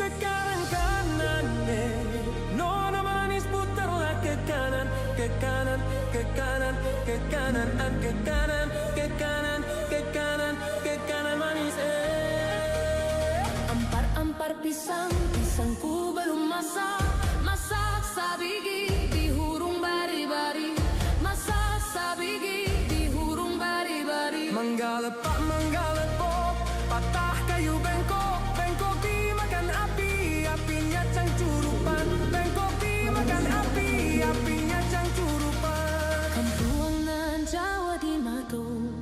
sekarang kanan nona manis putarlah ke kanan, ke kanan, ke kanan, ke kanan, ke kanan, ke kanan, ke kanan, ke kanan manis. Ampar-ampar pisang, pisangku belum masak, masak sabigi di hurung bari-bari, masak sabigi di hurung bari-bari. Manggalepok, manggalepok, patah kayu bengkok, bengkok dimakan api, apinya cangcurupan, bengkok dimakan api, apinya cangcurupan. Kampuangan Jawa di Matung,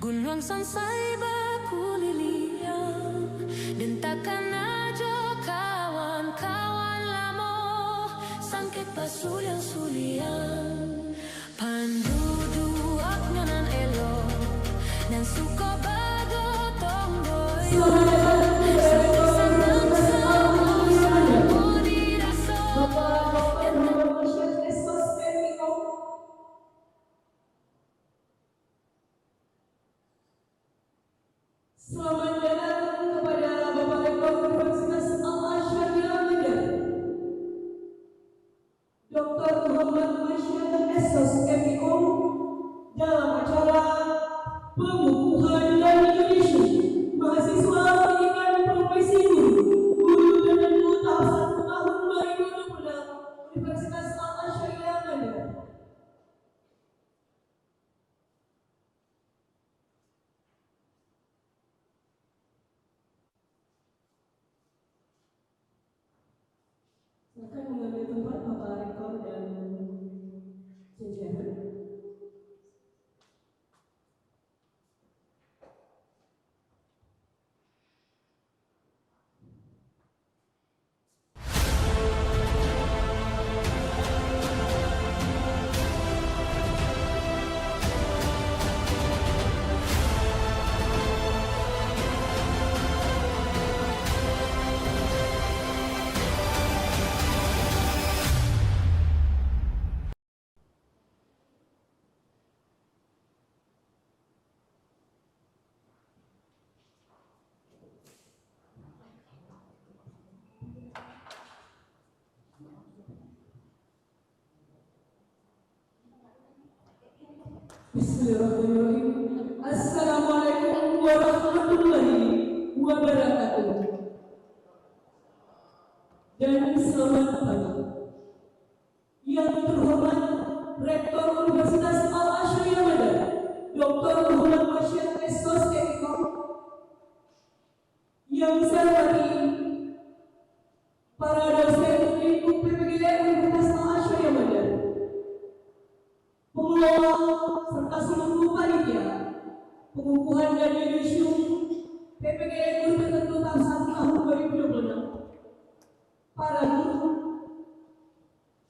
Gunung Sansai baku liliang, dentakan ajo kawan-kawan lamo, sangkit pasuliang-suliang, panduduak nyonan elo, dan suko bago tonggoyo. Selamat datang kepada Bapak Rektor Universitas Al-Azhar Medan, Dr. Muhammad Masyad SOS MIO, dalam acara pengukuhan dan Indonesia mahasiswa pendidikan profesi guru dan guru tahun 2026 Universitas Al-Azhar Medan. Akan mengambil tempat Bapak Rektor dan jajaran. Bismillahirrahmanirrahim. Assalamualaikum warahmatullahi wabarakatuh. Dan selamat pagi. Yang terhormat Rektor Universitas Al-Azhar Medan, Dr. Muhammad Masyad SOS MIO. Yang saya hormati para dosen lingkup PPG Universitas Al-Azhar Medan, pengelola serta seluruh panitia pengukuhan dan yudisium PPG Guru Tertentu tahun 2026, para guru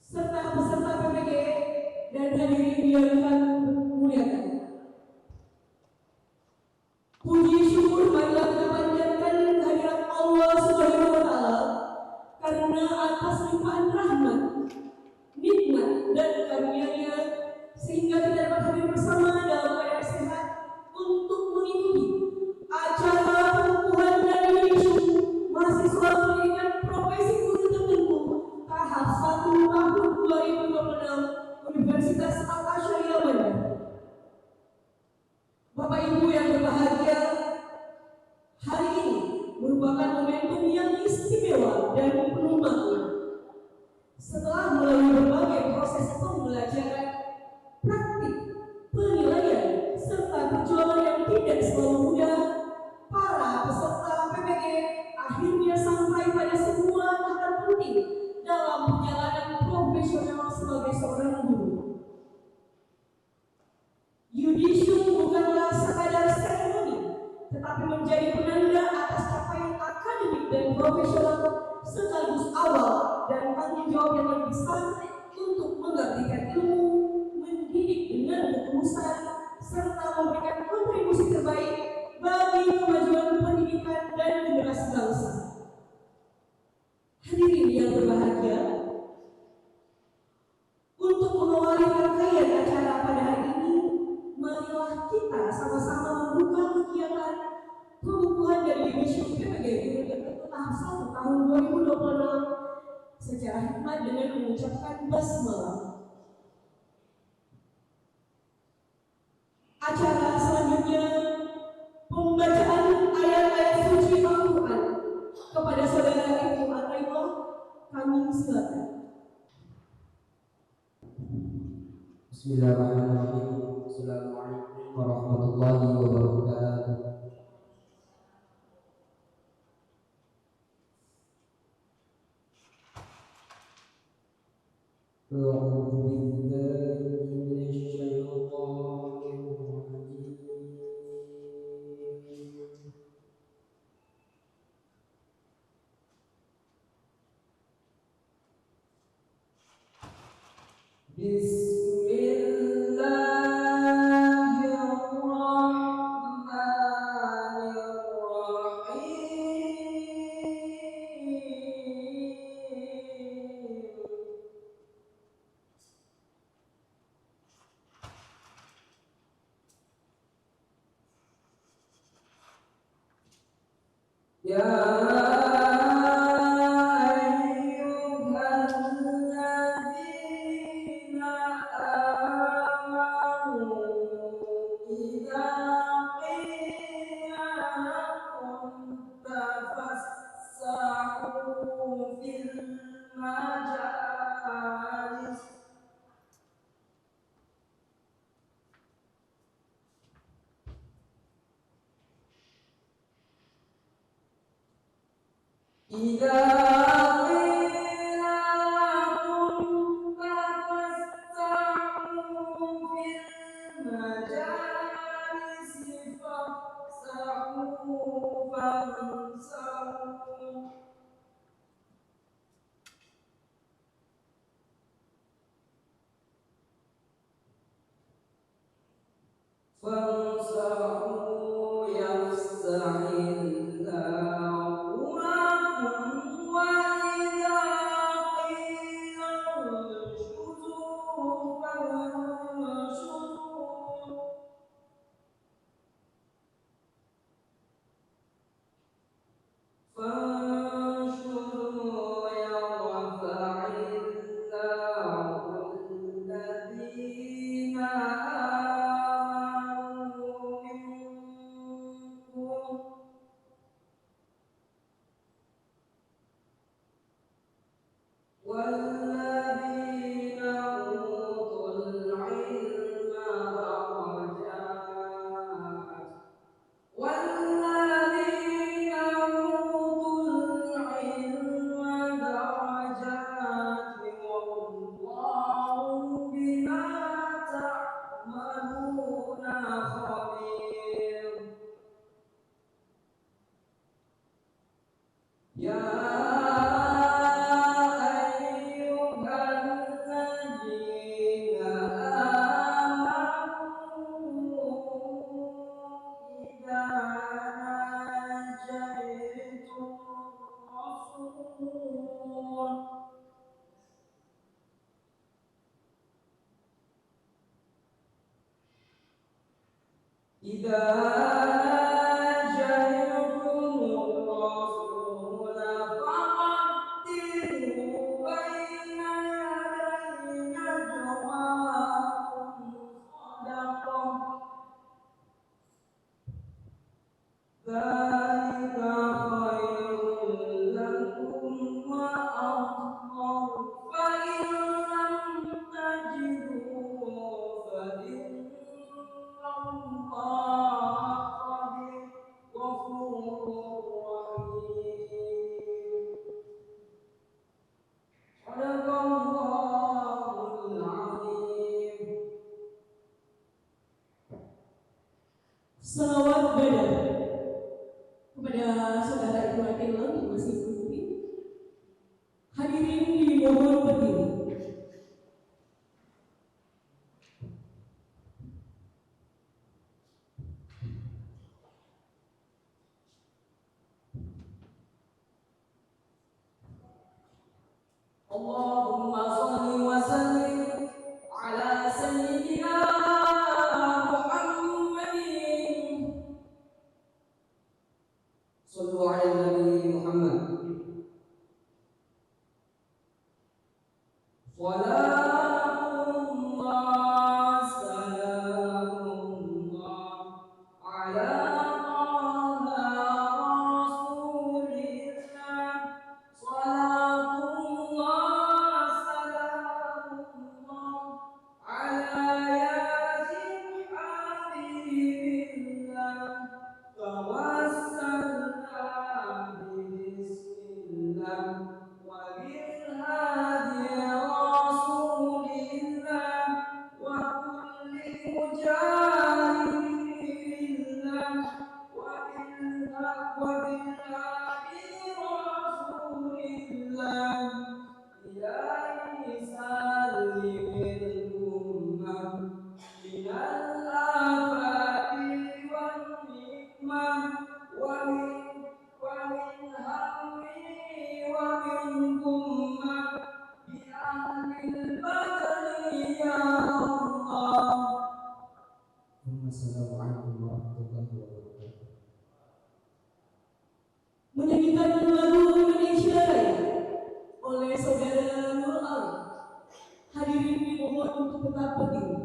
serta peserta PPG dan hadirin yang kami muliakan. Puji syukur marilah kita panjatkan kehadirat Allah Subhanahu wa Ta'ala karena atas limpahan rahmat, nikmat dan karunia-Nya sehingga kita dapat hadir bersama dalam keadaan sehat untuk mengikuti acara pengukuhan dan yudisium mahasiswa pendidikan profesi guru tertentu tahap 1 tahun 2026 Universitas Al-Azhar Medan. Bapak Ibu yang berbahagia, hari ini merupakan momentum yang istimewa dan penuh makna. Setelah melalui berbagai proses pembelajaran, praktik, penilaian, serta perjuangan yang tidak selalu mudah, para peserta PPG akhirnya sampai pada sebuah tahap penting dalam perjalanan profesional sebagai seorang guru. Yudisium bukanlah sekadar seremoni, tetapi menjadi penanda atas capaian akademik dan profesional sekaligus awal dan tanggung jawab yang lebih besar untuk mengabdikan ilmu, mendidik dengan ketulusan, serta memberikan kontribusi terbaik bagi kemajuan pendidikan dan generasi bangsa. Hadirin yang berbahagia, untuk mengawali rangkaian acara pada hari ini, marilah kita sama-sama membuka kegiatan pengukuhan dari yudisium PPG Guru Tertentu tahap 1 tahun secara hikmat dengan mengucapkan basmalah. Acara selanjutnya pembacaan ayat-ayat suci Al-Quran kepada saudara Ibu Ataillah, kami silakan. Bismillahirrahmanirrahim. Assalamualaikum warahmatullahi wabarakatuh. أعوذ بالله من الشيطان الرجيم. Salawat badar kepada saudara Ibu Ataillah yang masih berdiri. Hadirin dimohon berdiri. Allahumma shalli wa sallim ala sayyidina Muhammadin. Sallu ala Nabi Muhammad. Salatullah, salamullah ala taha rasulillah. Salatullah, salamullah ala yasin habibillah. Tawassalna bismillah wa bilhadi rasulillah wa kulli mujahidillah wa bilhadi rasulillah. Ilahi salimil ummah minal afati wan nikmah wa min hammi wa min gummah bi ahlil badri ya Allah. Assalamualaikum warahmatullahi wabarakatuh. Menyanyikan lagu Indonesia Raya oleh saudara Nurul Alim. Hadirin dimohon untuk tetap berdiri.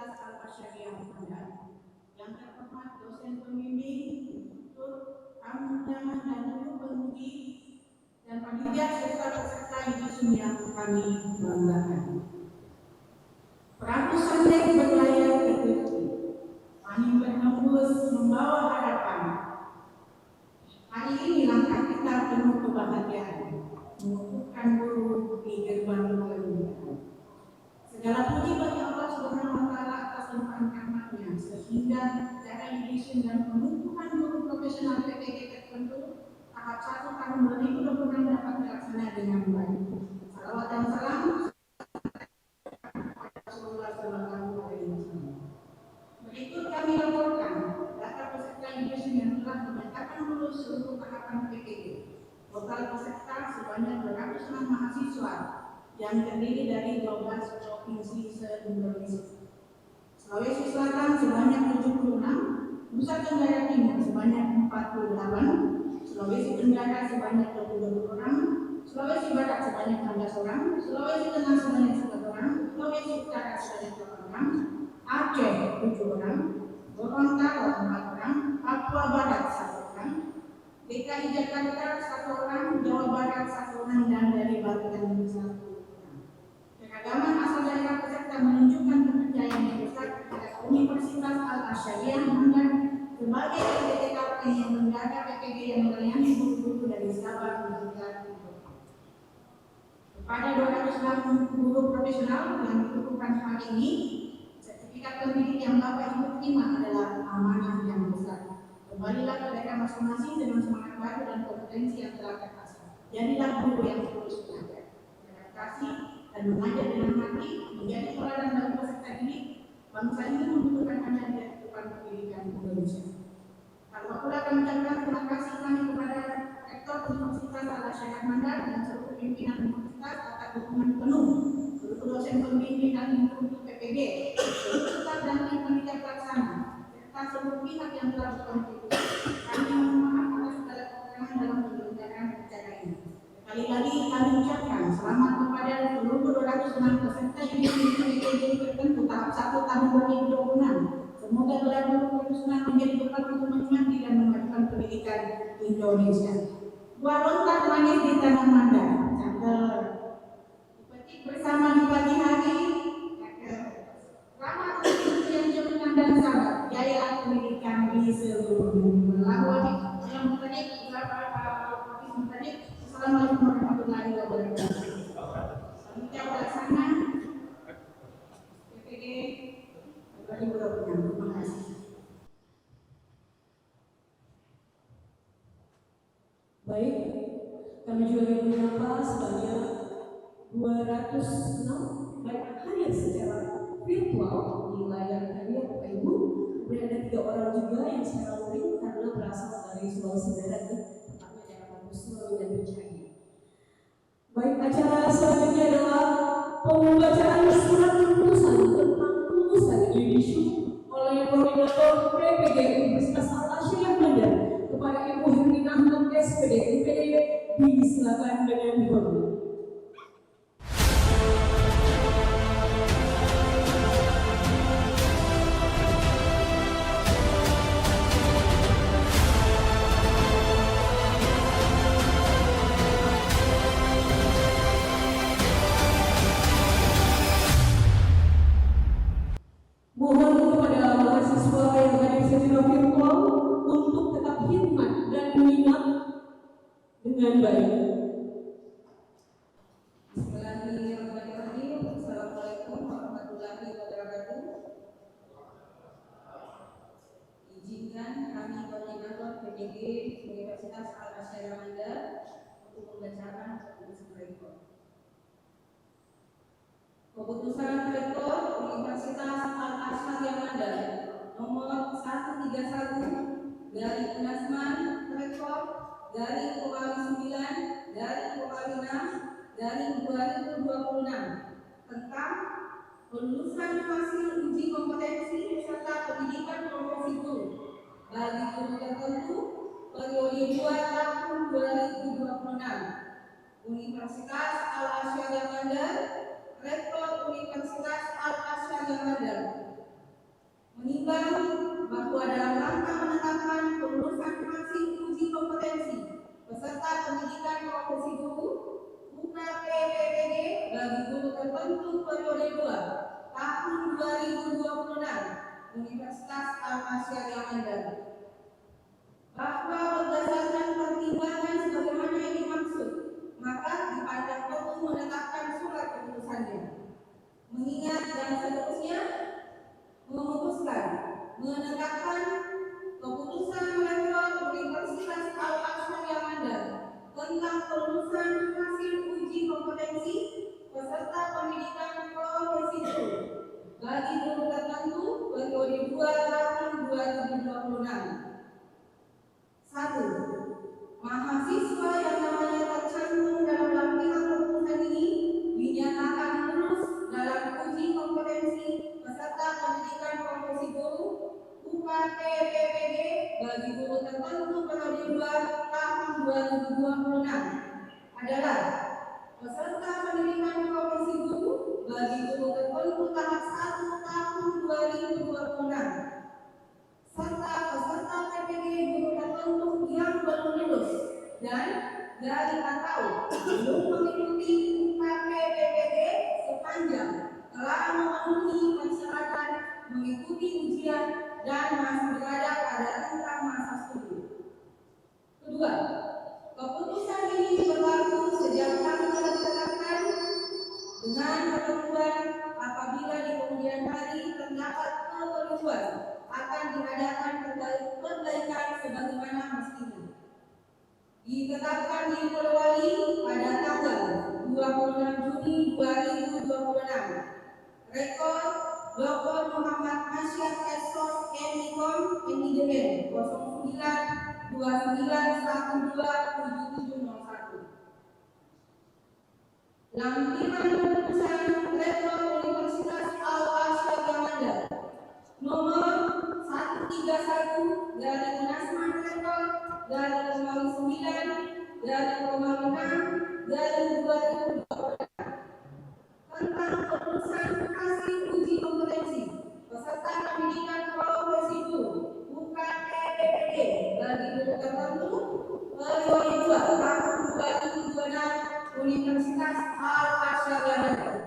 Universitas Al-Asyariah Bandar, yang terhormat dosen pembimbing, tutor, tamu undangan dan guru penguji, dan panitia serta peserta didik yang kami banggakan. Perahu Sandek berlayar ke tepi, angin berhembus membawa harapan. Hari ini langkah kita penuh kebahagiaan, mengukuhkan guru di gerbang kemuliaan. Segala puji bagi Allah Subhanahu wa Ta'ala atas limpahan rahmat-Nya, sehingga cara didik dan penumpukan guru profesional PPG tertentu tahap 1 tahun 2026 dapat terlaksana dengan baik. Salawat dan salam Rasulullah Sallallahu Alaihi Wasallam. Berikut kami laporkan data peserta didik yang telah dinyatakan lulus seluruh tahapan PPG. Total peserta sebanyak 206 mahasiswa yang terdiri dari 12 provinsi se-Indonesia. Sulawesi Selatan sebanyak 76, Nusa Tenggara Timur sebanyak 48, Sulawesi Tenggara sebanyak 22 orang, Sulawesi Barat sebanyak 16 orang, Sulawesi Tengah sebanyak 11 orang, Sulawesi Utara sebanyak 8 orang, Aceh 7 orang, Gorontalo 4 orang, Papua Barat 1 orang, DKI Jakarta 1 orang, Jawa Barat 1 orang, dan dari Banten 1 orang. Keragaman asal daerah peserta menunjukkan kepercayaan yang besar kepada Universitas Al-Asyariah Bandar sebagai PTKP yang menjaga PPG yang melayani guru-guru dari Sabang hingga Timur. Kepada 206 guru profesional yang dikukuhkan hari ini, sertifikat pendidik yang Bapak Ibu terima adalah amanah yang besar. Kembalilah ke daerah masing-masing dengan semangat baru dan kompetensi yang telah terasah. Jadilah guru yang terus belajar, beradaptasi, dan mengajar dengan hati, menjadi teladan bagi peserta didik. Bangsa ini membutuhkan Anda di depan pendidikan Indonesia. Kalau pula kami ucapkan terima kasih kami kepada Rektor Universitas Al-Asyariah Bandar dan seluruh pimpinan universitas atas dukungan penuh, seluruh dosen pembimbing dan guru PPG, seluruh staf dan tim panitia pelaksana, serta seluruh pihak yang telah berkontribusi. Kami mohon maaf atas segala kekurangan dalam penyelenggaraan acara ini. Sekali lagi kami ucapkan selamat kepada seluruh 206 peserta yang PPG tertentu tahap 1 tahun 2026. Semoga gelar guru profesional menjadi bekal untuk menikmati dan memajukan pendidikan Indonesia. Buah lontar manis di tanah Mandar, cakep. Dipetik bersama di pagi hari, cakep. Ramah yang jaminan dan sabar, jaya pendidikan di seluruh dunia. Assalamualaikum warahmatullahi wabarakatuh. Panitia pelaksana PPG 2026. Terima kasih. Baik, kami juga ingin menyapa sebanyak 206 baik hadir secara virtual di layar hadir Bapak Ibu. Kemudian ada 3 orang juga yang secara luring karena berasal dari Sulawesi Barat, tepatnya daerah Busur dan Becai. Baik, acara selanjutnya adalah pembacaan surat keputusan tentang lulusan diisu oleh Koordinator PPG Universitas Al-Asyariah Bandar kepada Ibu Herlina Ahmad SPD UPD. Disilakan dengan hormat. Mohon kepada mahasiswa yang hadir secara virtual untuk tetap hikmat dan menyimak dengan baik. Bismillahirrahmanirrahim. Assalamualaikum warahmatullahi wabarakatuh. Izinkan kami koordinator PPG Universitas Al-Asyariah Bandar untuk membacakan keputusan rektor. Keputusan Rektor Universitas Al-Asyariah Bandar nomor 131 dari Unasman Rektor dari Kepala 9 dari Kepala 6 dari 2026 tentang kelulusan hasil uji kompetensi serta pendidikan profesi guru bagi guru tertentu periode 2 tahun 2026. Universitas Al-Asyariah Bandar, Rektor Universitas Al-Asyariah Bandar Ketimbang bahwa dalam rangka menetapkan kelulusan hasil uji kompetensi peserta pendidikan profesi guru UKPPPG bagi guru tertentu periode 2 tahun 2026 Universitas Al-Asyariah Medan, bahwa berdasarkan pertimbangan sebagaimana yang dimaksud, maka dipandang perlu menetapkan surat keputusannya. Mengingat dan seterusnya memutuskan menetapkan keputusan Rektor Universitas Al-Asyariah Medan tentang kelulusan hasil uji kompetensi peserta pendidikan profesi guru bagi guru tertentu periode 2 tahun 2026. 1. Mahasiswa yang namanya tercantum dalam lampiran keputusan ini dinyatakan lulus dalam uji kompetensi peserta pendidikan profesi guru UKPPPG bagi guru tertentu periode 2 tahun 2026 adalah peserta pendidikan profesi guru bagi guru tertentu tahap 1 tahun 2026 serta peserta PPG guru tertentu yang belum lulus dan dari atau belum mengikuti UKPPPG sepanjang telah memenuhi persyaratan mengikuti ujian dan masih berada pada rentang masa studi. Kedua, keputusan ini berlaku sejak tanggal ditetapkan dengan ketentuan apabila di kemudian hari terdapat keperluan akan diadakan perbaikan sebagaimana mestinya. Ditetapkan di Polewali pada tanggal 26 Juni 2026. Rekor Dr. Muhammad Asyad Esos MIKOM MIDN 0929127701. Lampiran keputusan Rektor Universitas Al-Asyariah Medan nomor 131 dari Munasman Rektor dari Romawi 9 dari Romawi 6 dari 2020 tentang kelulusan hasil uji kompetensi peserta pendidikan profesi guru UKPPPG bagi guru tertentu periode 2 tahun 2026 Universitas Al-Asyariah Medan.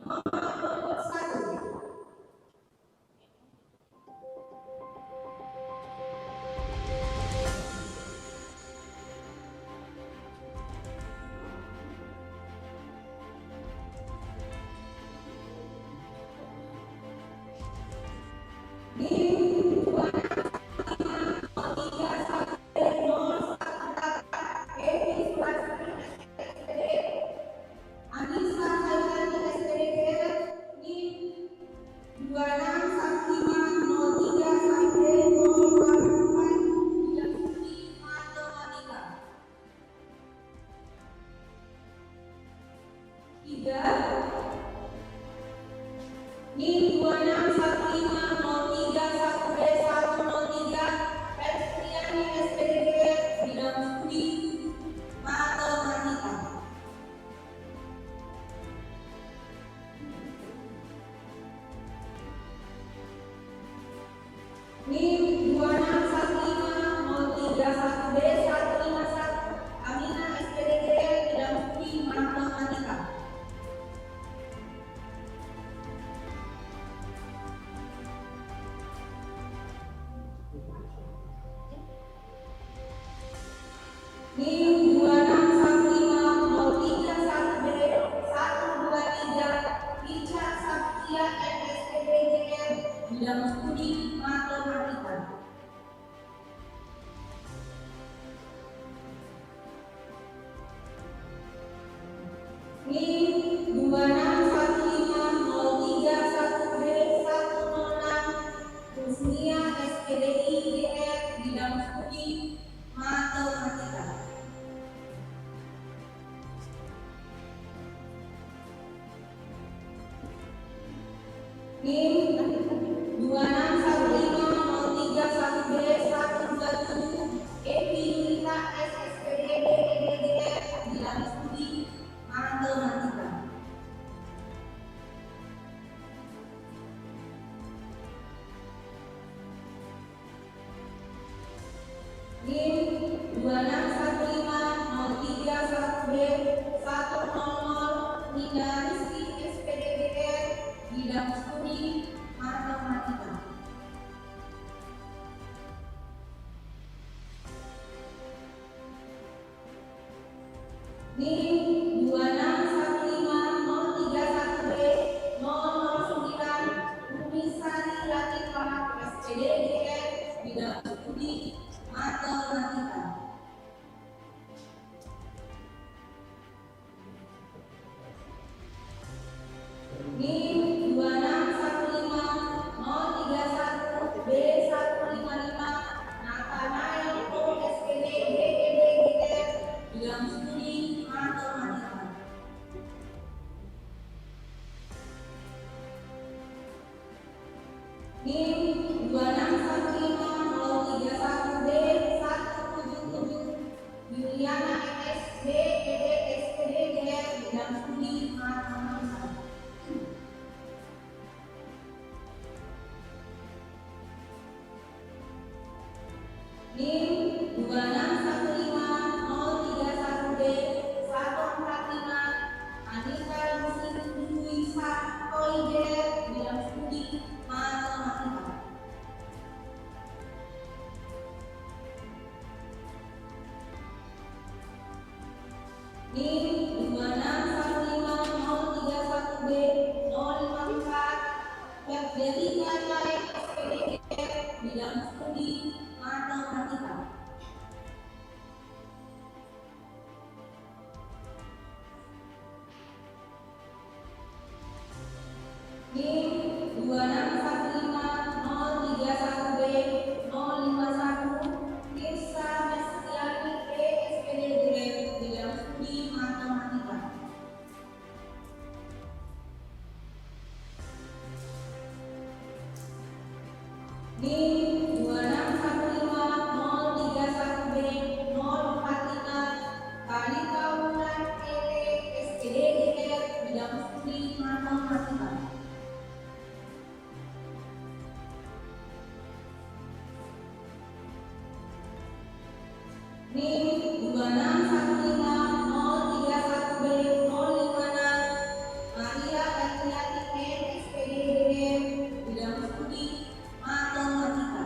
Nomor 1. NIM 26150331B 177 Yuliana MSB SPD bidang studi matematika. NIM 26150331B 145 Anissa Luisa Koider bidang studi matematika. NIM 26150331B 054 Febdelina Lain SPD bidang studi matematika. NIM 26150331B 051 Tirsa Mestiani SPD bidang studi matematika. NIM 26150331B 045 Kalita Wulan SPD bidang studi matematika. NIM 26150331B 056 Maria Etiati SPD bidang studi matematika.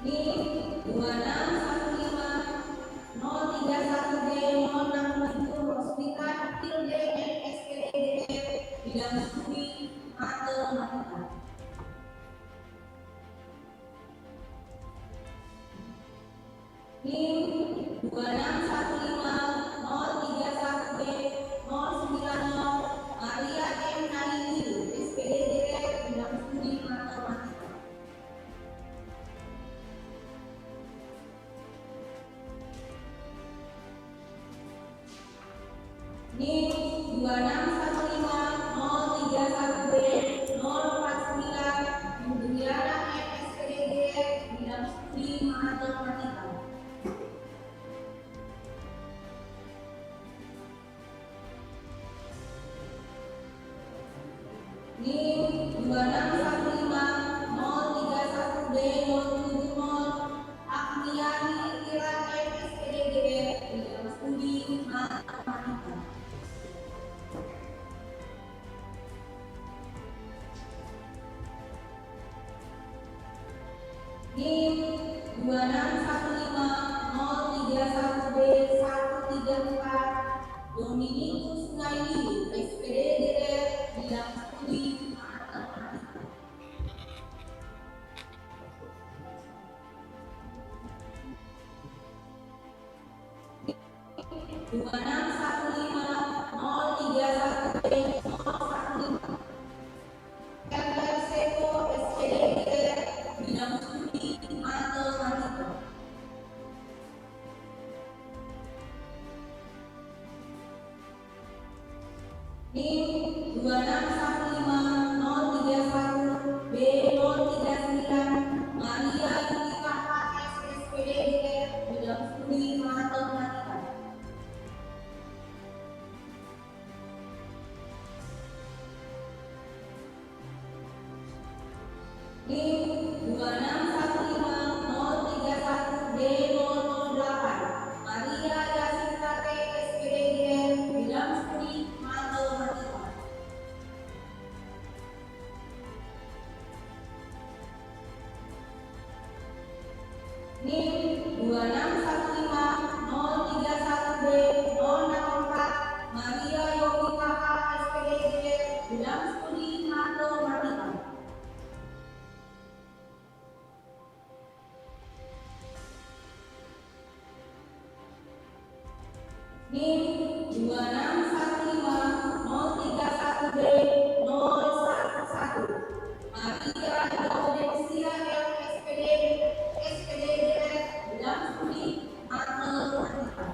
NIM 26150331B 067 Rosmita Tilde SPD bidang studi matematika. NIM 26150331B 090 Maria M. Naili SPD bidang studi matematika. NIM 26150331B 049 Indriana MSPDD bidang studi matematika. NIM 26150331B 070 Agniani Ira MSPDD bidang studi matematika. NIM 26150331B 134 Dominikus Naili SPD bidang studi matematika. NIM 26150331B 015 Elder Seko SPD bidang studi matematika. NIM 26150331B 039 Maria Yulika SPD bidang studi matematika. NIM 26150331B 008 Maria Yasinta SPD bidang studi matematika. NIM 26150331B 064 Maria Yovita SPD bidang studi matematika. NIM 26150331B 011 Maria Gaudensia SPD bidang studi matematika.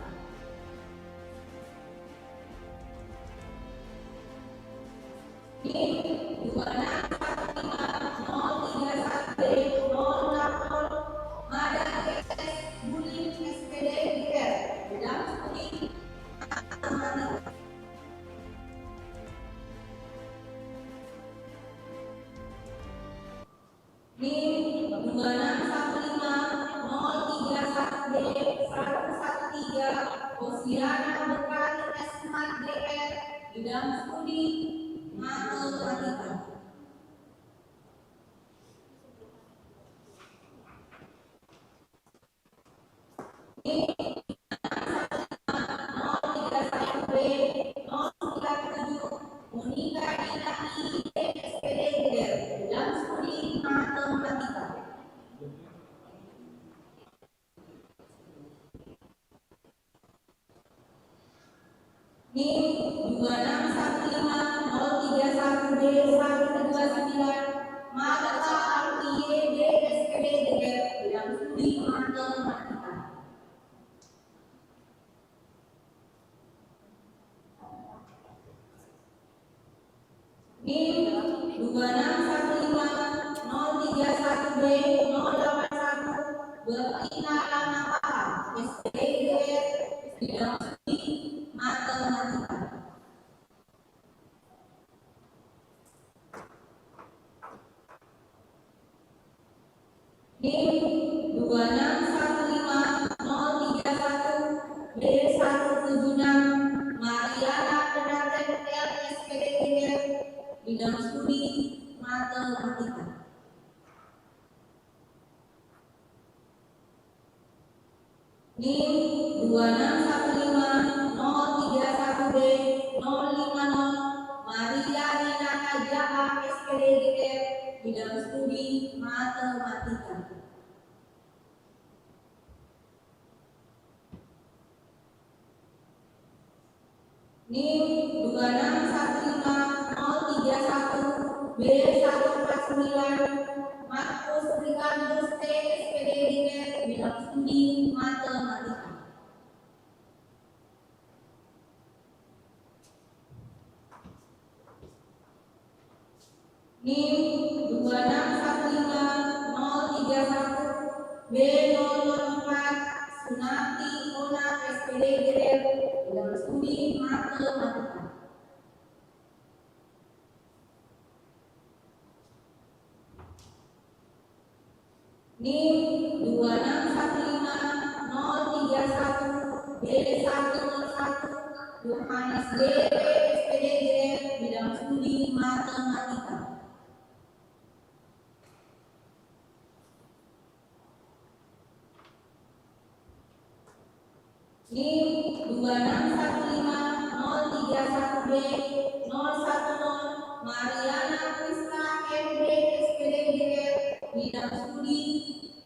NIM 2615031080 Madang SS Bulim SPD GR bidang studi matematika. NIM 2615031013 Posyandu Bekali S4 GR bidang studi matematika. NIM 031B 037 Monika Ina ID SPD GR bidang studi matematika. NIM 26150331B 129 Magata RTY SPD GR bidang studi matematika. NIM 26150331B 081 Berina Lanapaka SPD GR bidang studi matematika. NIM 26150331B 176 Mariana Penaten L SPD GR bidang studi matematika. NIM 26150331B 050 Maria Nina Jaha SPD GR bidang studi matematika. NIM 26150331B 149 Markus Ricardus T SPD GR bidang studi matematika. NIM 26150331B 004 Sunati Ona SPD GR bidang studi matematika. NIM 26150331B 101 Yohanes DP SPD GR bidang studi matematika. NIM 26150331B 010 Mariana Krista MD SPD GR bidang studi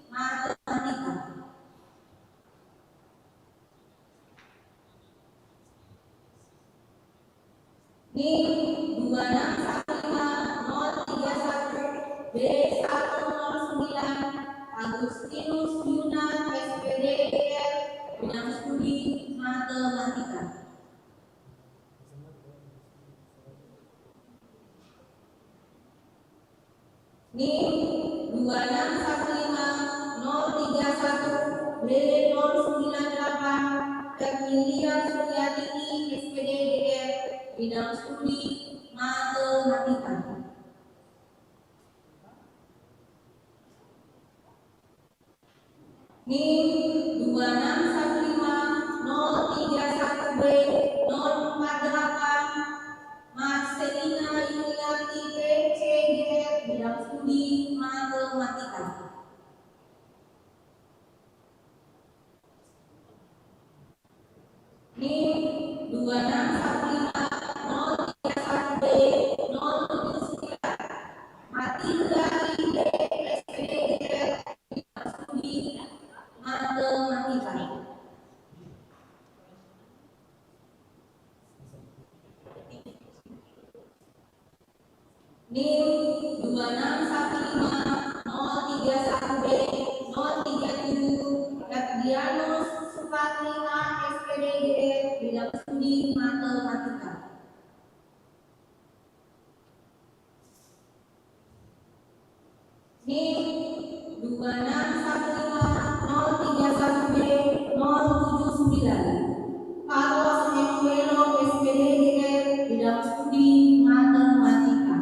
matematika. NIM 26150331B 109 Agustinus Yunan SPD GR bidang studi matematika. NIM 26150331B 098 Emilia Suryatini SPD GR bidang studi matematika. NIM 26150331B 048 Marcelina Yuliati PC GR bidang studi matematika. NIM 26150331B 079 Matilda Ide SPD GR bidang studi matematika. NIM 26150331B 037 Epdianus Supatrina SPD GR bidang studi matematika. 031B 079 Carlos Ecuelo SPDGR bidang studi matematika.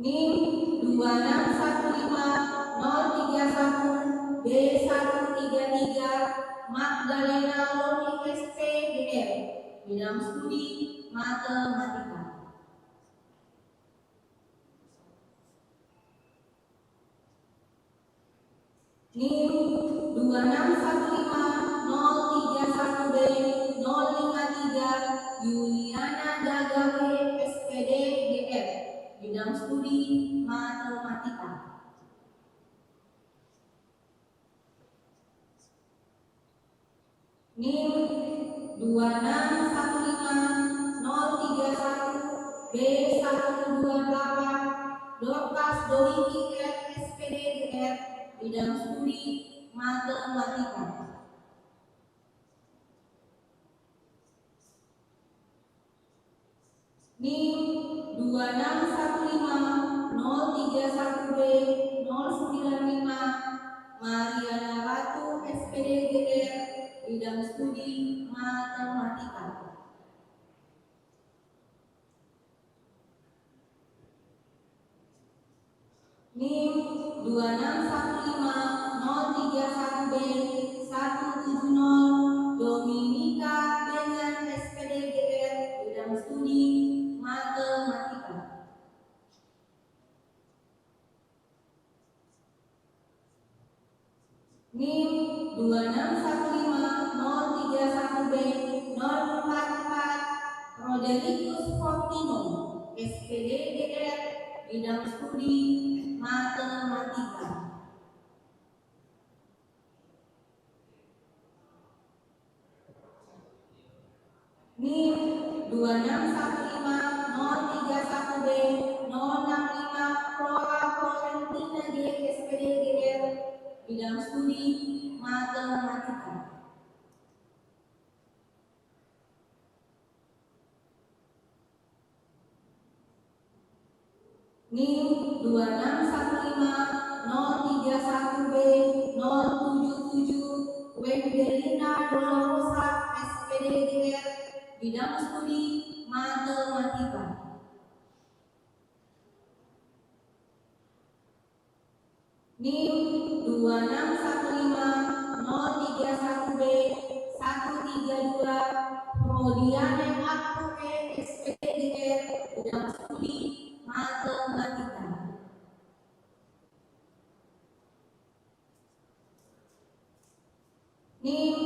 NIM 2615031 B133 Magdalena Loni SPDR bidang studi matematika. NIM 2615031B 053 Yuliana Dagawe SPDGR bidang studi matematika. NIM 2615031 B128 Dorcas Doriki SPDGR bidang studi matematika. NIM 2615031B 095 Mariana Ratu SPDGR bidang studi matematika. NIM 2615031B 170 Dominika dengan SPDGR bidang studi matematika. NIM 2615031B 044 Roderikus Fortino SPDGR bidang studi matematika. NIM 2615031B 065 Flora Florentina G SPDGR bidang studi matematika. NIM 2615031B 077 Wendelina Dolorosa SPDGR bidang studi matematika. NIM 2615031B 132 Prodiane Akue SPDGR bidang studi matematika. NIM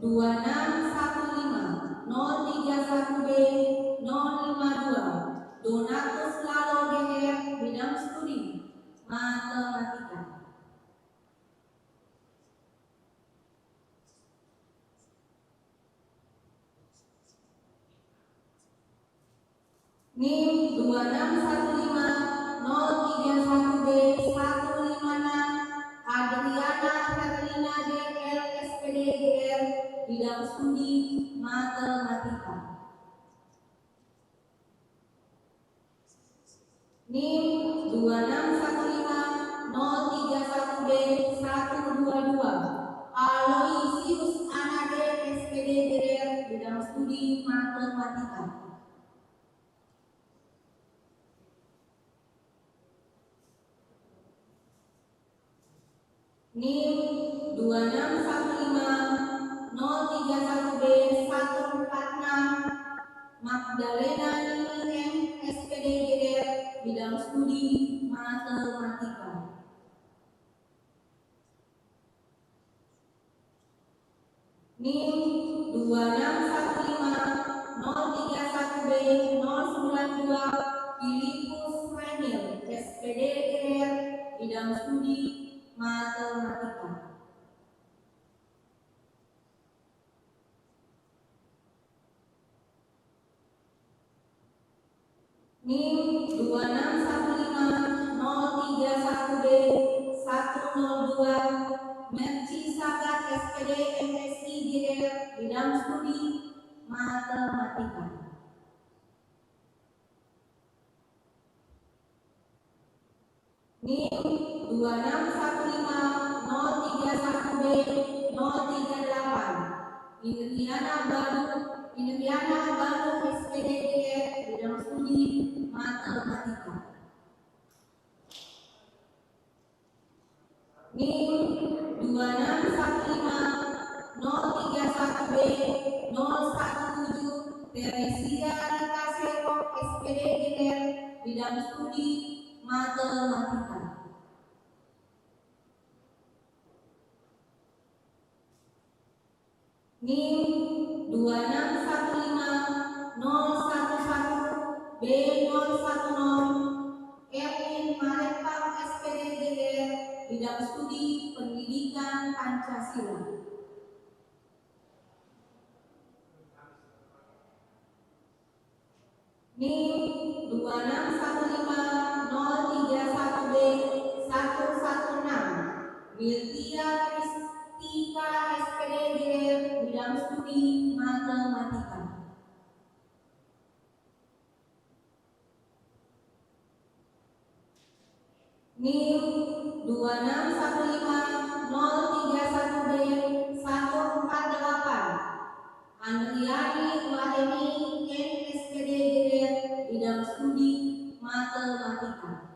2615031B 052 Donatus Lalo GR bidang studi matematika. NIM 2615031B 156 Adriana Herlina DL SPDGR bidang studi matematika. NIM 2615031B 122 Aloysius Anade SPDGR bidang studi matematika. NIM 2615031B 146 Magdalena Nining SPDGR bidang studi matematika. NIM 2615031B 092 Filipus Renil SPDGR bidang studi matematika. NIM 2615031B 102 Merci Sagat SPD MSI GR bidang studi matematika. NIM 2615031B 038 Indriana Baru SPDDR bidang studi matematika. NIM 2615031B 017 Teresia Kasero SPDDR bidang studi matematika. NIM 2615011B 010 Erwin Marepang SPDDR bidang studi pendidikan Pancasila. NIM 2615031B 116 Miltia Kristika SPDDR bidang studi matematika. NIM 2615031B 148 Andriani Wadeni SPDDR bidang studi matematika.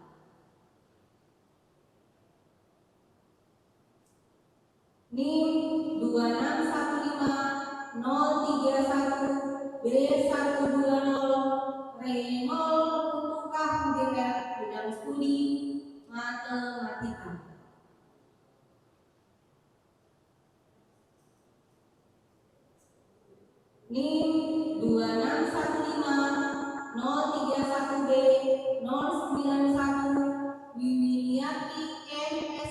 NIM 2615031B 120 Renol Utukah bidang studi matematika. NIM 2615031B 091 Wiwiyati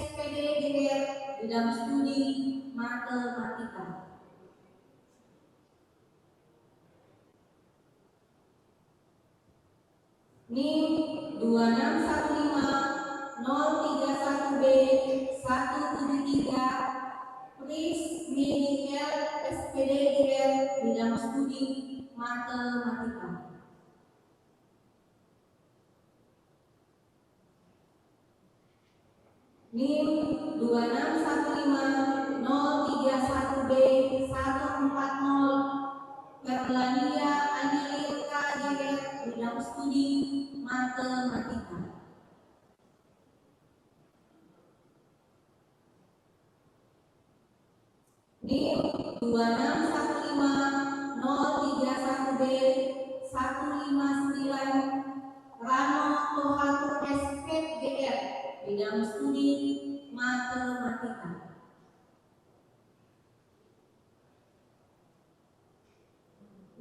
SPDDR bidang studi matematika. NIM 2615031B 173 Pris Miguel SPDDR bidang studi matematika. NIM 2615031B 140 Perlania Angelika bidang studi matematika. NIM 2615031B 159 Rano Tohatu SPDR bidang studi matematika.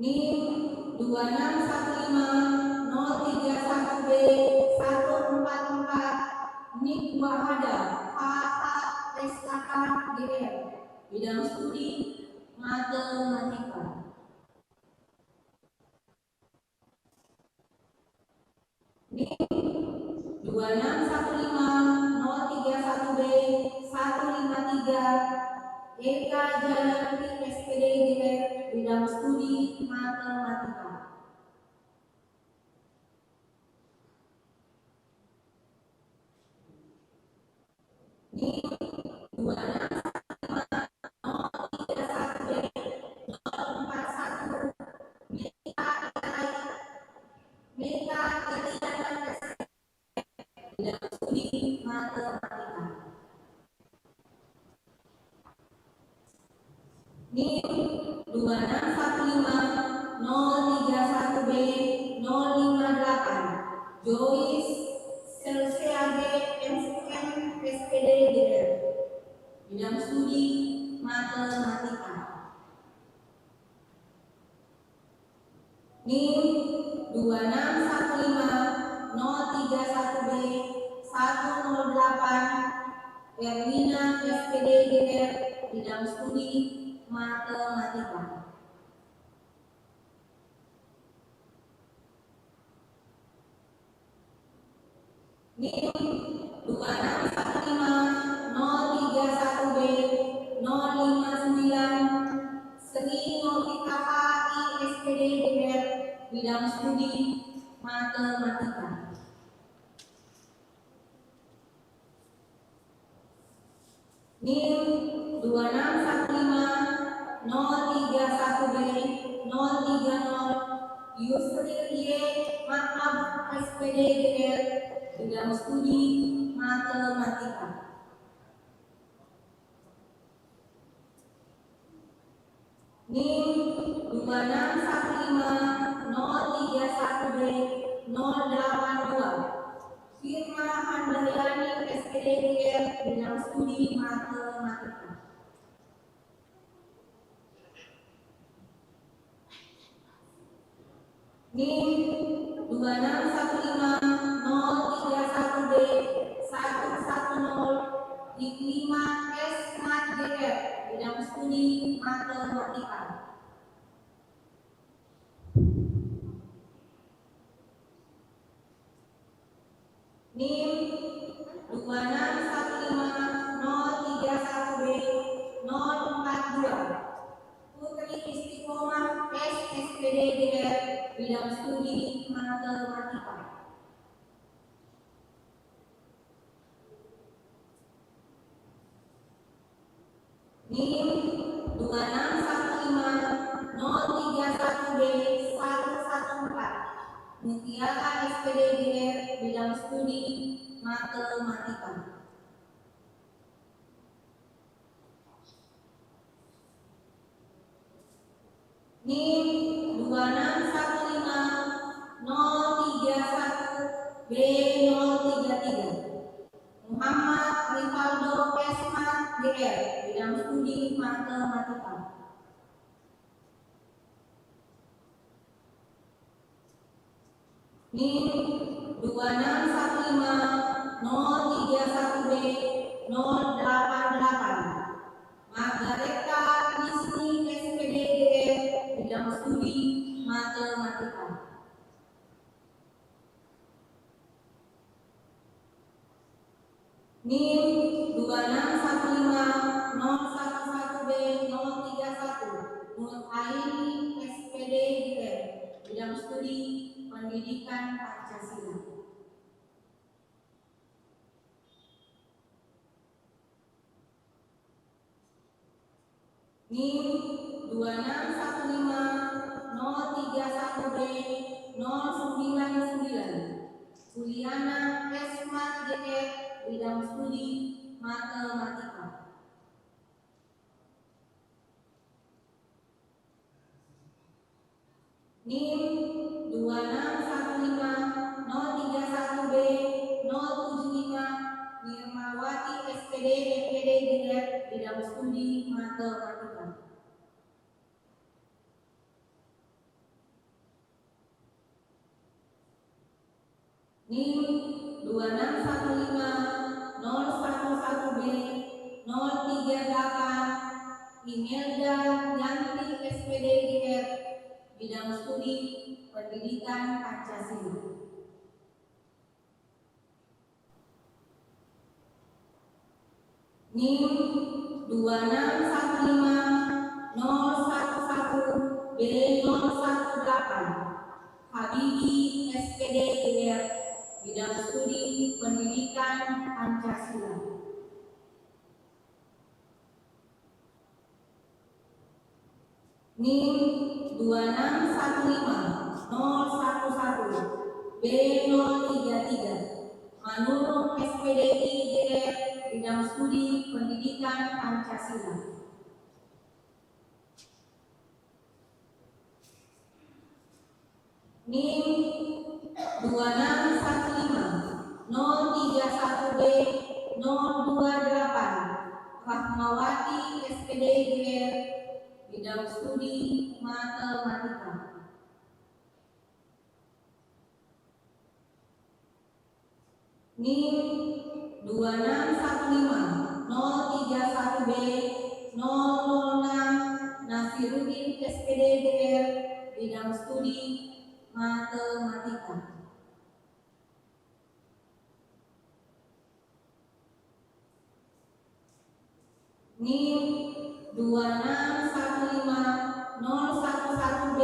NIM 2615031B 144 Nik Wahada HH SKDR bidang studi matematika. NIM 2615031B 153 Eka Jayanti SPDDR bidang studi matematika. NIM 2615031B 041 Mika bidang studi matematika. NIM 2615031B 058 Joyce Selseage MSM SPDDR bidang studi matematika. NIM 2615031B 108 Erwina SPDDR bidang studi matematika. NIM 2615031B 059 Sri Novita HI SPDDR bidang studi matematika. NIM 2615 031B 030 Yusri Y. Mahab SPD GR bidang studi matematika. NIM 2615 031B 082 Firma Handayani SPD GR bidang studi matematika. NIM 2615 031B 110 Iklima S. Mat GR bidang studi matematika. NIM 2615 031B 042 Putri Istiqomah S. SPD GR bidang studi matematika. NIM 2615 031B 114 Mutiara SPD GR bidang studi matematika. NIM 2615 031B 033 Muhammad Rivaldo Esmat GR bidang studi matematika. NIM 2615 031B 088 Margareta Disni SPD GR bidang studi matematika. NIM 2615 011B 031 Nur Aini SPD GR bidang studi pendidikan Pancasila. NIM 2615 031B 099 Juliana Esmat GR bidang studi matematika. NIM 2615 031B 075 Nirmawati SPD DPD GR bidang studi matematika. NIM 2615 011B 038 Imelda Yanti SPD GR bidang studi pendidikan Pancasila. NIM 2615 011B 018 Habibi SPD GR bidang studi pendidikan Pancasila. NIM 2615 011B 033 Manurung SPDI GR bidang studi pendidikan Pancasila. NIM 2615 031B 028 Rahmawati SPD GR bidang studi matematika. NIM 2615 031B 006 Nasiruddin SPD GR bidang studi matematika. NIM 2615 011B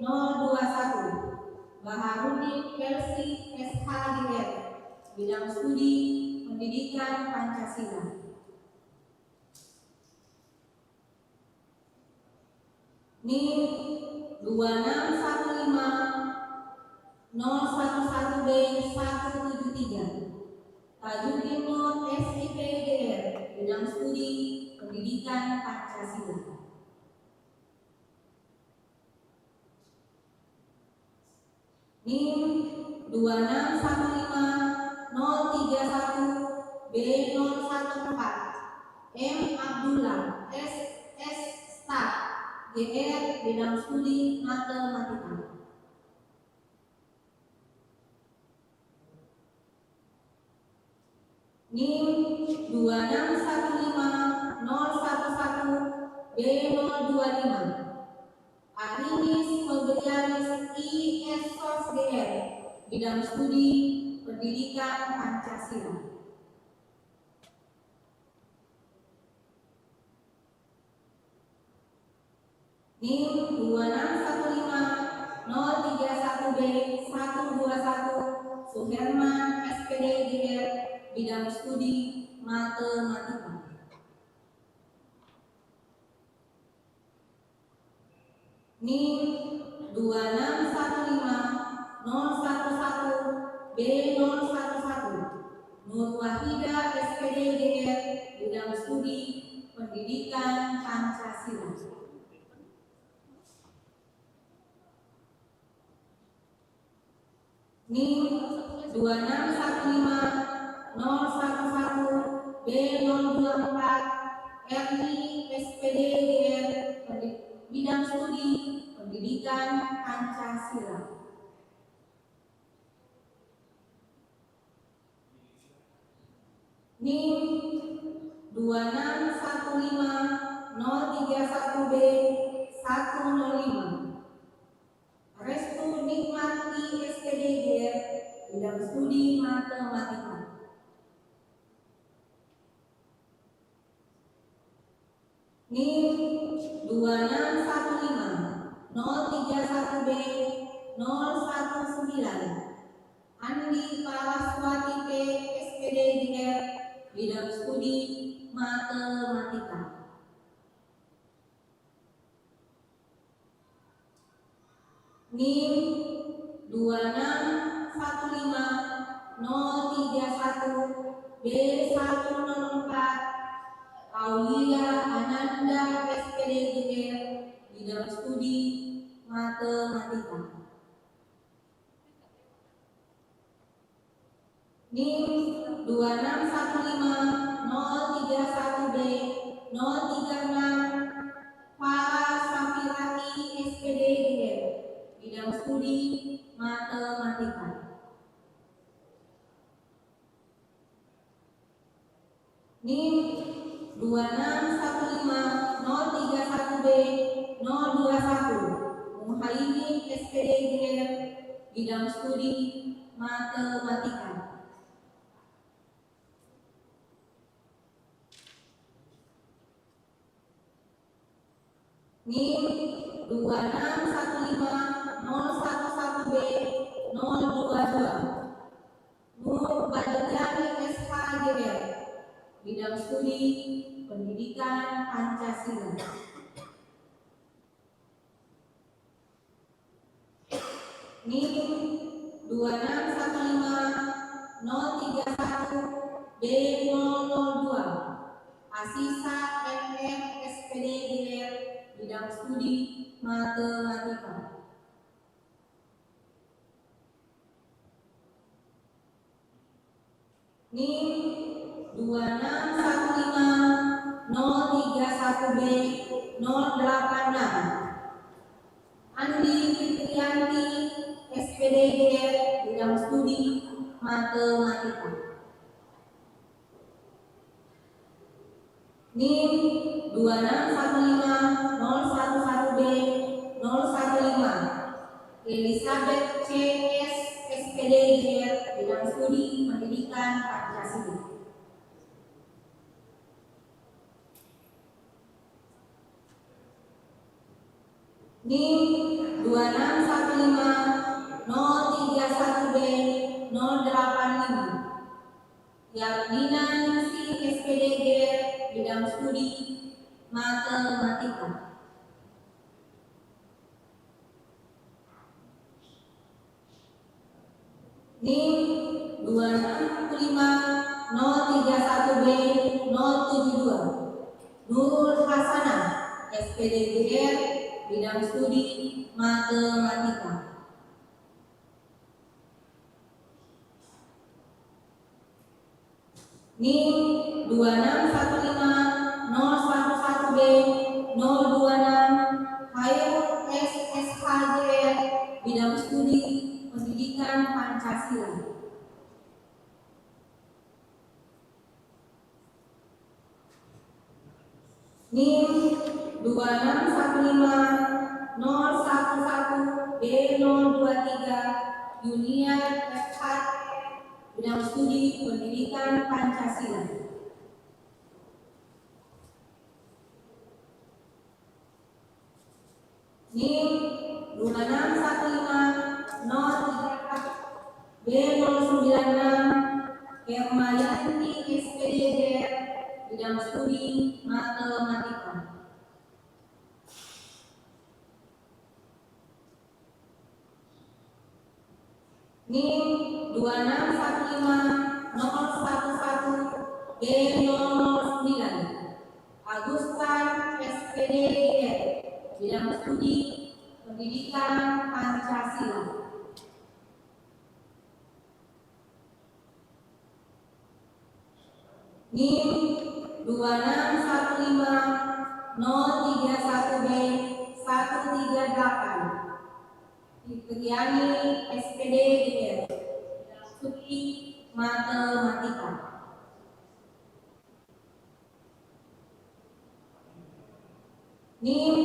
021 Baharudin Kelsi SH GR bidang studi pendidikan Pancasila. NIM 2615 011B 173 Tajudin Nur SIPDR bidang studi pendidikan Pancasila. NIM 2615 031B014 M. Abdullah S. Staf GR bidang studi matematika. NIM 2615 011B025 Arinis Febrianis IS Sos GR bidang studi pendidikan Pancasila. NIM 2615 031B 121 Suherman SPD GR bidang studi matematika. NIM 2615 011 B011 Nur Wahida SPD GR bidang studi pendidikan Pancasila. NIM 2615 011 B024 RI SPD GR bidang studi pendidikan Pancasila. NIM 2615 031B 105 Restu Nikmati SPD GR bidang studi matematika. NIM 2615 031B 019 Andi Paraswati P SPD GR bidang studi matematika. NIM 2615 031 B104 Aulia Ananda SPD GR bidang studi matematika. NIM 2615 031B 036 Farah Safirati SPD GR bidang studi matematika. NIM 2615 031B 021 Muhaimin SPD GR bidang studi matematika. NIM 2615 011B 022 Nur Badriani SH GR bidang studi pendidikan Pancasila. NIM 2615 031 B002 Asisa MM SPD GR bidang studi matematika. NIM 2615 031B 086 Andi Fitrianti SPD GR bidang studi matematika. NIM 2615 011B 015 Elizabeth CS SPD GR bidang studi pendidikan Pancasila. NIM 2615 031B 085 Yasmina Ningsi SPD GR bidang studi matematika. NIM 265-031B 072 Nurul Hasanah, SPD GR, bidang studi matematika. NIM 2615011B 026 Khairul SSHGR, bidang studi pendidikan Pancasila. NIM 2615011B023 Yunian FH, bidang studi pendidikan Pancasila. NIM 2615034B096 Hermayanti SPD GR, bidang studi matematika. NIM 2615011B009 Agustan SPD GR, bidang studi pendidikan Pancasila. NIM 2615031B 138 Fitriani SPD GR, studi matematika. NIM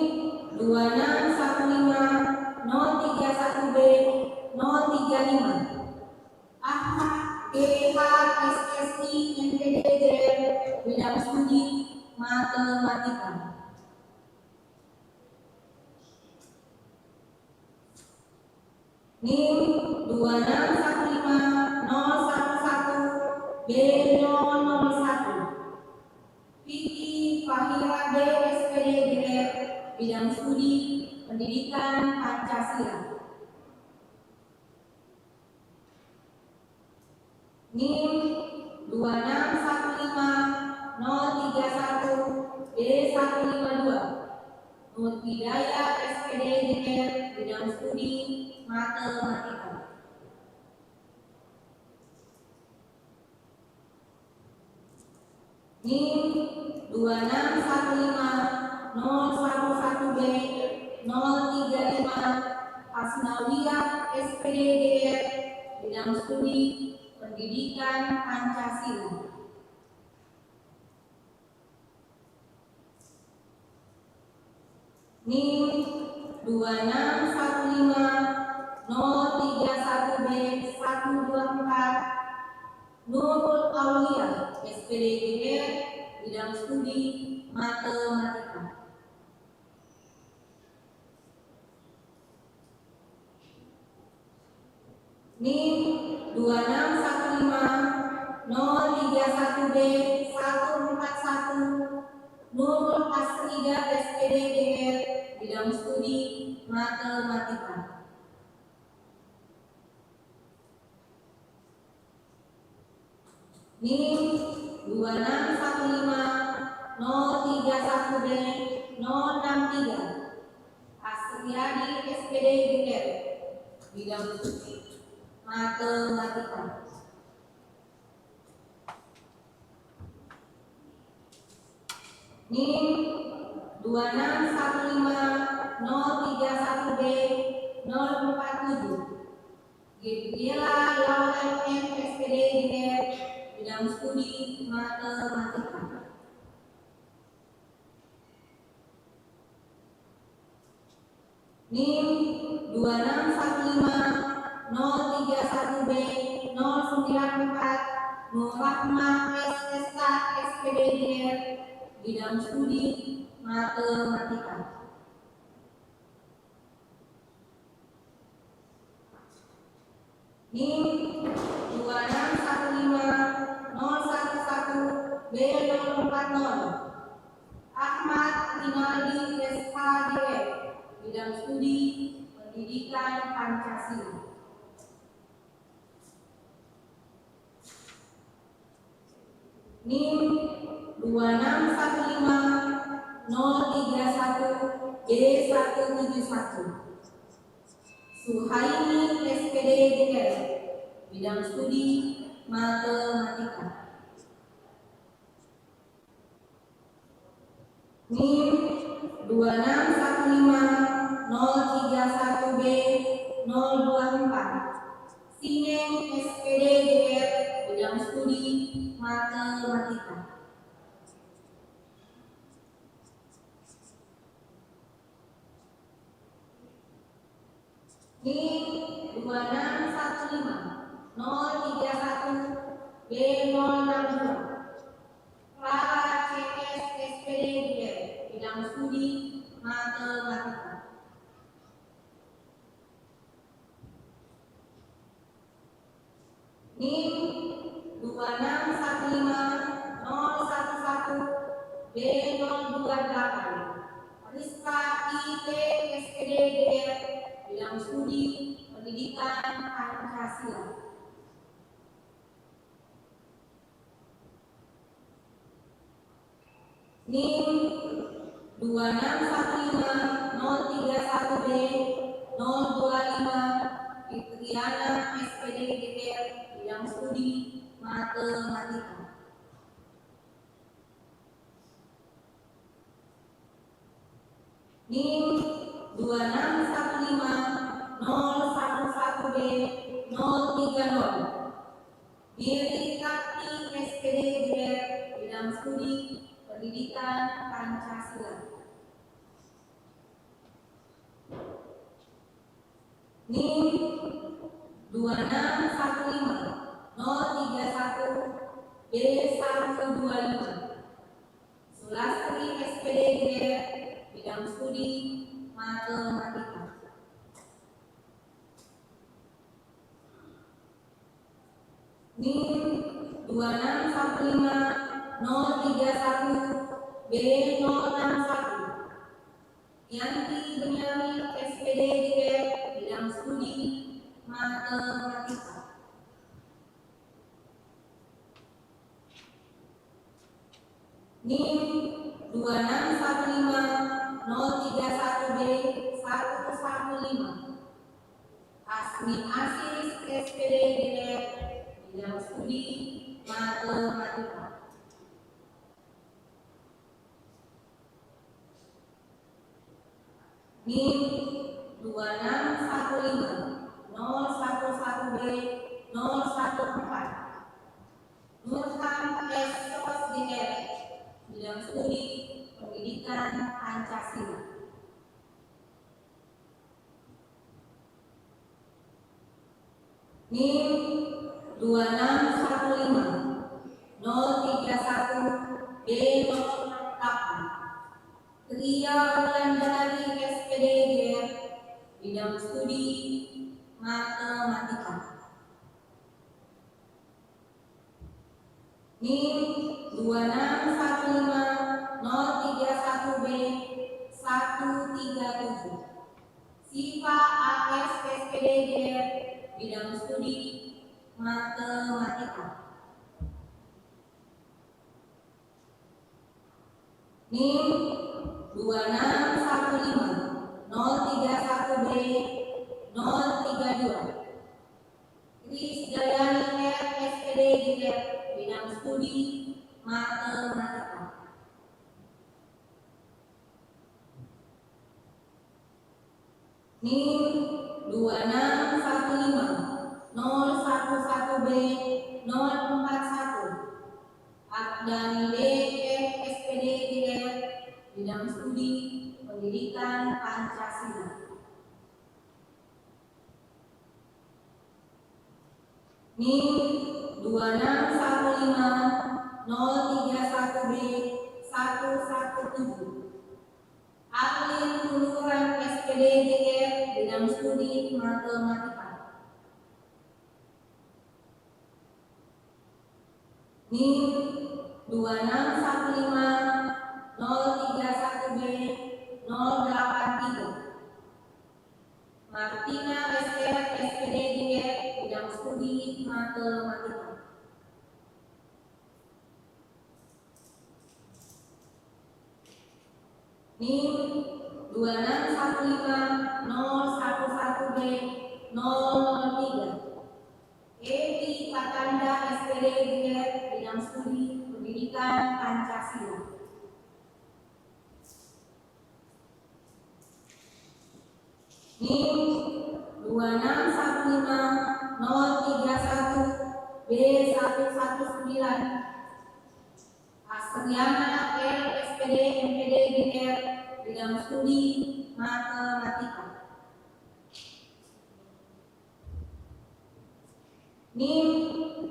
2615031B 035 Ahmad GH SSI NPD GR, bidang studi matematika. NIM 2615011B001 Vicky Fahira B SPD GR, bidang studi pendidikan Pancasila. NIM 2615031B152 Nur Hidayah SPD GR, bidang studi matematika. NIM 2615011B035 Asnawiyah SPD GR, bidang studi pendidikan Pancasila. NIM 2655031B124 Nurul Aulia SPD GR, bidang studi matematika. NIM 2655031B141 Nurul Asrida SPD GR, bidang studi matematika. NIM 2655031B063 Asriadi SPD GR, bidang studi matematika. NIM 2615031B047 Gabriela Lauren M SPD GR, bidang studi matematika. NIM 2615031B094 Nurrahma SSK SPD GR, bidang studi matematika. NIM 2615011B040 Ahmad Rinaldi SHGR, bidang studi pendidikan Pancasila. NIM 2615 031 B171. Suhaimi SPD DL, bidang studi matematika. NIM 2615 031 B 024. Sineng SPD DL, bidang studi matematika. NIM 2615 031 B 062. Clara CS SPD DL, bidang studi matematika. NIM 2615 011 B 028. Rizka IT SPD DL, bidang studi pendidikan Pancasila. NIM 2615 031 B 025. Fitriana SPD DL, bidang studi matematika. NIM 2615 011 B 030. Miri Kakti SPD DL, bidang studi pendidikan Pancasila. NIM 2615 031 B 125. Sulastri SPD DL, bidang studi matematika. NIM 2615 031 B 061. Yanti Benyamin SPD DL, bidang studi matematika. NIM 2615 031 B 115. Asmi Asis SPD DL, bidang studi matematika. NIM 2615 011 B 014. Nurham S. Sos DL, bidang studi pendidikan Pancasila. NIM 2615 031 B 08. Tria Wulandari SPD DL, bidang studi matematika. NIM 2615 031 B 137. Siva AS SPD DL, bidang studi matematika. NIM 2615 031 B 032. Kris Dayani R SPD DL, bidang studi matematika. NIM 2615 011 B 041. Abdani DF SPD DL, bidang studi pendidikan Pancasila. NIM 2615 031 B 117. Aklin Tuluran SPD DL, bidang studi matematika. NIM 2615 031 B 083. Martina SR SPD DL, bidang studi matematika. NIM 2615011B003 Edi Patanda SPD Dilihat Bidang Studi Pendidikan Pancasila. NIM 2615031B119 Asriana L SPD MPD Dilihat Bidang Studi Matematika. NIM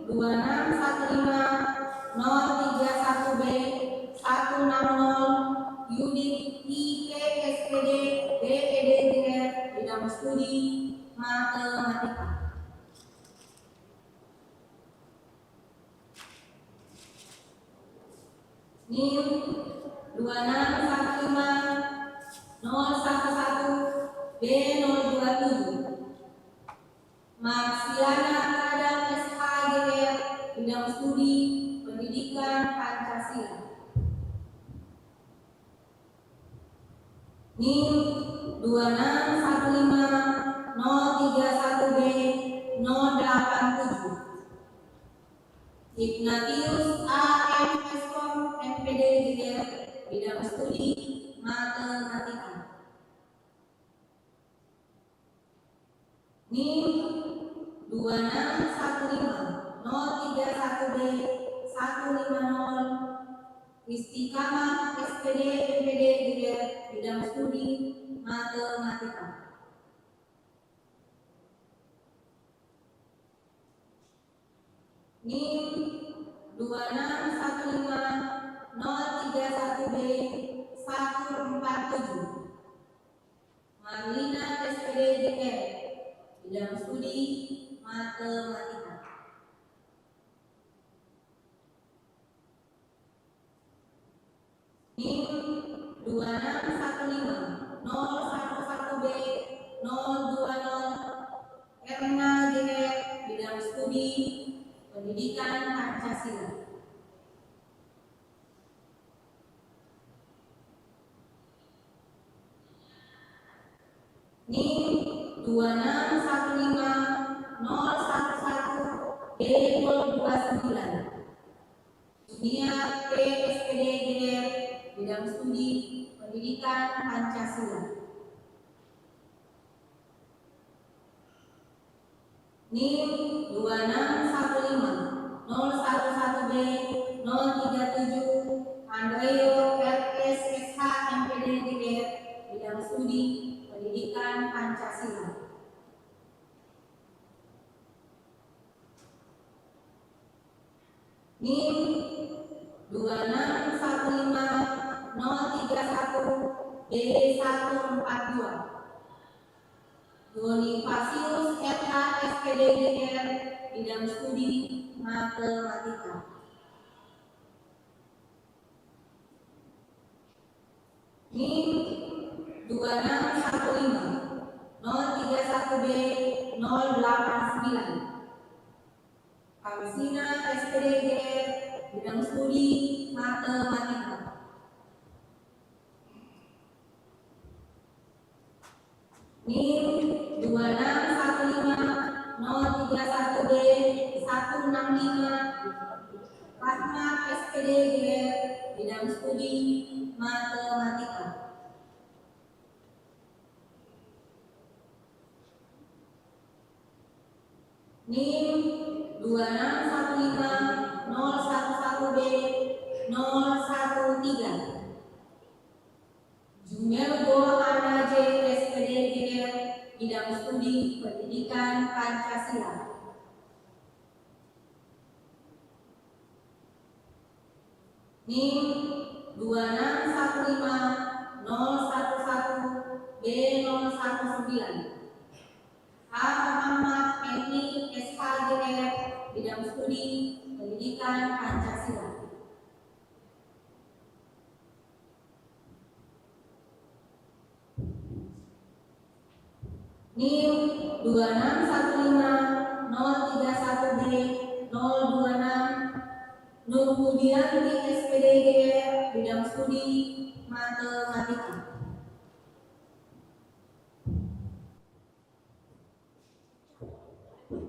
2615031B160 Yudit IP SPD DED Dilihat Bidang Studi Matematika. NIM 2615011B027 Marsiana Kadang SH Dilihat Bidang Studi Pendidikan Pancasila. NIM 2615031B087 Ignatius AM Eskom MPD Dilihat Bidang Studi Matematika. NIM 2615031B150 Istiqamah SPD MPD Dilihat Bidang Studi Matematika. NIM 2615031B147 Marlina SPD Dilihat Bidang Studi Matematika. NIM 2615011B020 Erna Dilihat Bidang Studi Pendidikan Pancasila. NIM 2615011B029 Dunia P SPD Dilihat Bidang Studi Pendidikan Pancasila. NIM 2615011B037 Andreo RS SH MPD Dilihat Bidang Studi Pendidikan Pancasila. NIM 2615031B142 Bonifasius RH SPD Dilihat Bidang Studi Matematika. NIM 2615031B089 Kamsina SPD Dilihat Bidang Studi Matematika. NIM 2615031B165 Rahmat SPD Dilihat Bidang Studi Matematika. NIM 2615011B013 Jumelgo Ana J SPD Dilihat Bidang Studi Pendidikan Pancasila. NIM 2615011B019 A. Muhammad Eni SH Dilihat Bidang Studi Pendidikan Pancasila. NIM 2615031B026 Nur Budianti SPD GR bidang studi matematika.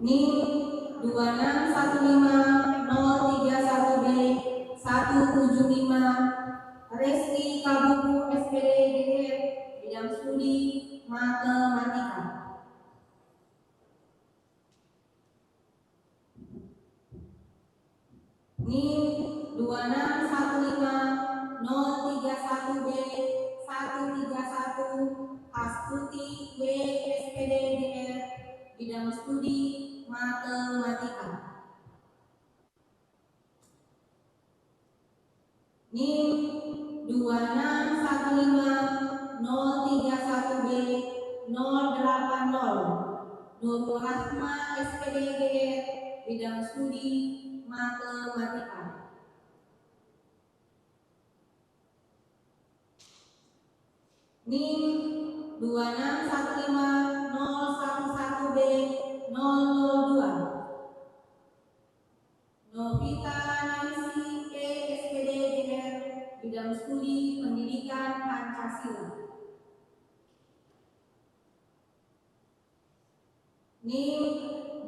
NIM 2615031B 175 Resti Kabuku SPD GR bidang studi matematika. NIM 2615031B 131 Astuti W SPD GR bidang studi matematika. NIM 2615031B 080 Nur Rahma SPD GR bidang studi matematika. NIM 2615011B 002 Novita Nancy SPD GR bidang studi pendidikan Pancasila. NIM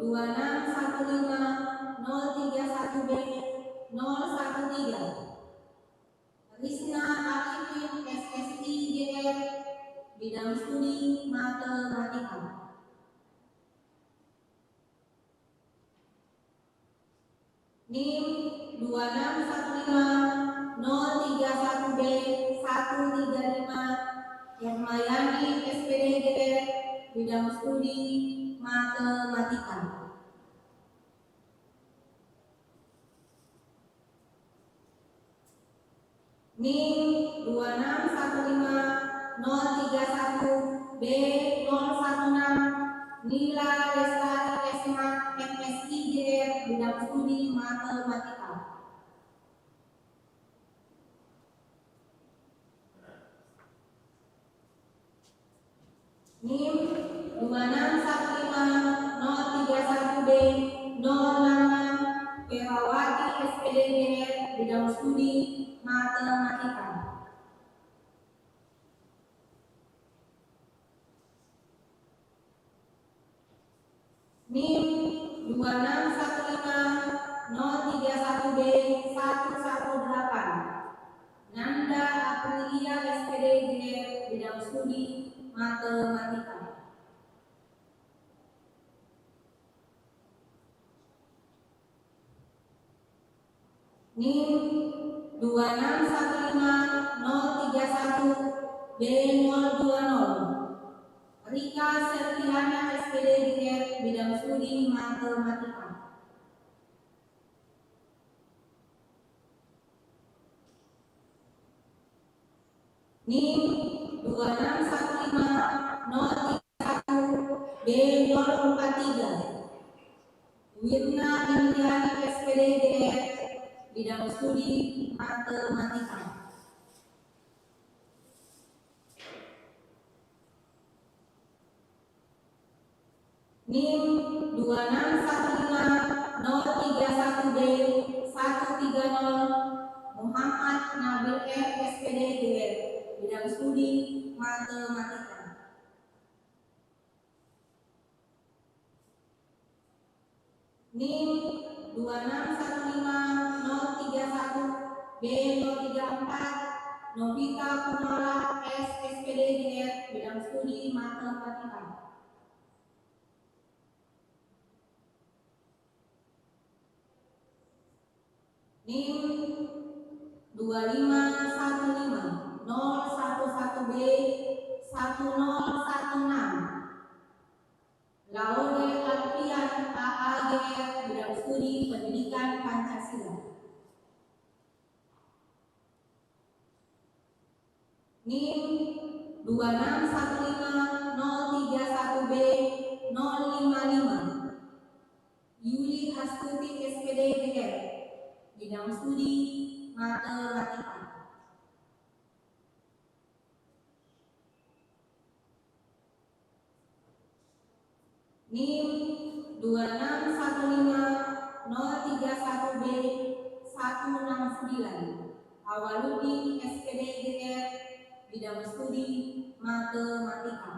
2615031B 013 Risna Arifin SSI GR bidang studi matematika. NIM 2615031B 135 Hermayani SPD GR bidang studi matematika. NIM 2615031B 016 Nila Lestari SMA MSI GR bidang studi matematika. NIM 2615031B 06 Perawati SPD GR bidang studi matematika. NIM 2615031B 118 Nanda Aprilia SPD GR bidang studi matematika. NIM 2615031B 020 Rika Sertiana SPD GR bidang studi matematika. NIM 2615031B 043 Wirna Indiani SPD GR bidang studi matematika. NIM 2615031B 130 Muhammad Nabil SPD GR bidang studi matematika. NIM 2615031B 034 Novita Kumala SPD GR bidang studi matematika. NIM 2515011B 1016 Laude Alfian AAGR bidang studi pendidikan Pancasila. NIM 2615031B 055 Yuli Astuti SPD GR bidang studi matematika. NIM 2615031B 169. Awaludin SPD GR bidang studi matematika.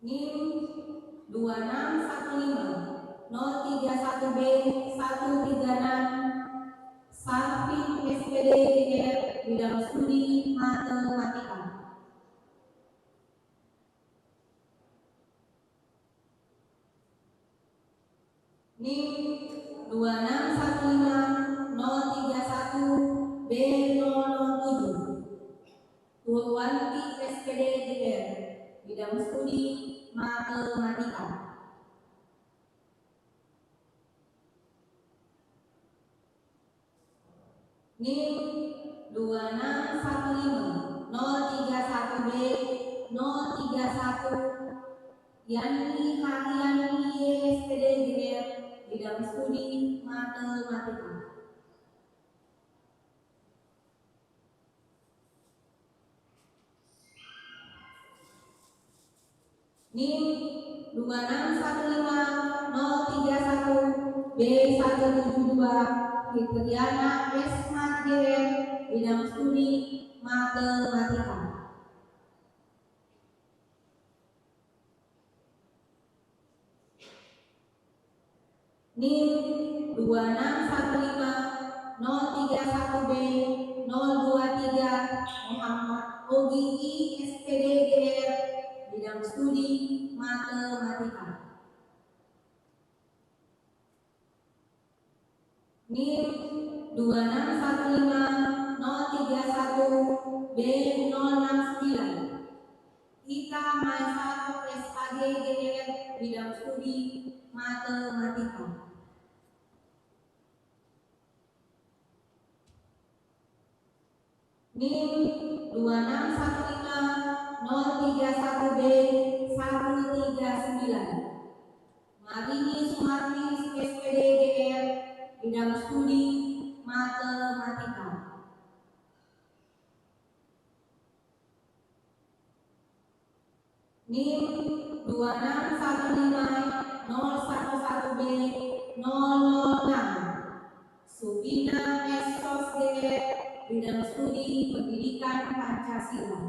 NIM 2615 031B 136 Sarfin SPD GR bidang studi matematika. NIM 2615 031 B007 Purwanti SPD GR bidang studi matematika. NIM 2615 031B 031 Yani Haryani SPD GR bidang studi matematika. NIM 2615 031 B172 Fitriana Esmat GR bidang studi matematika. NIM 2615 031B 023 Muhammad Ogi SPD GR bidang studi matematika. NIM 2615 031 B069 Ika Maisaro SAG GR bidang studi matematika. NIM 2615 031B 139 Marini Sumarni SPD GR bidang studi matematika. NIM 2615 011B 006 Subina Esos GR bidang studi pendidikan Pancasila.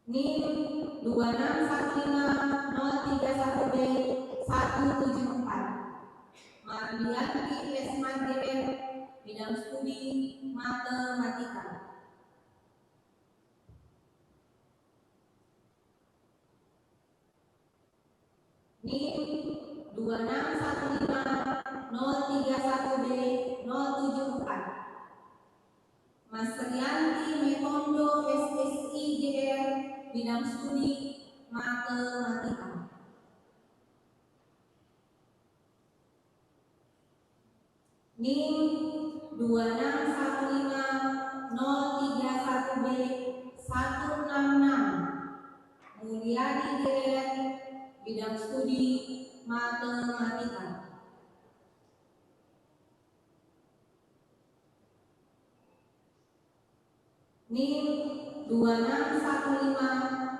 NIM 2615 031B 174 Mardianti Esman GR bidang studi matematika. NIM 2615 031B 074 Mas Rianti Metondo SSI GR bidang studi matematika. NIM 2615 031B 166 Mulyadi GR bidang studi matematika. NIM 2615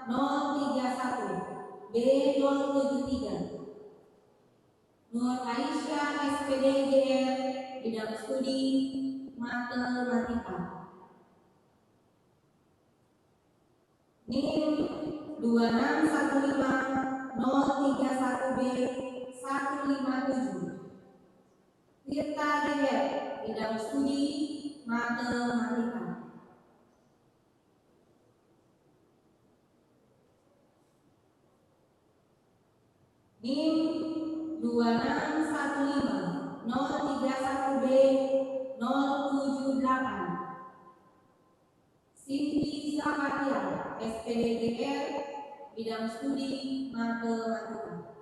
031 B073 Nur Aisyah SPD GR bidang studi matematika. NIM 2615 031B 157 Tirta GR bidang studi matematika. NIM 2615 031B 078 Siti Zakaria SPD GR bidang studi matematika.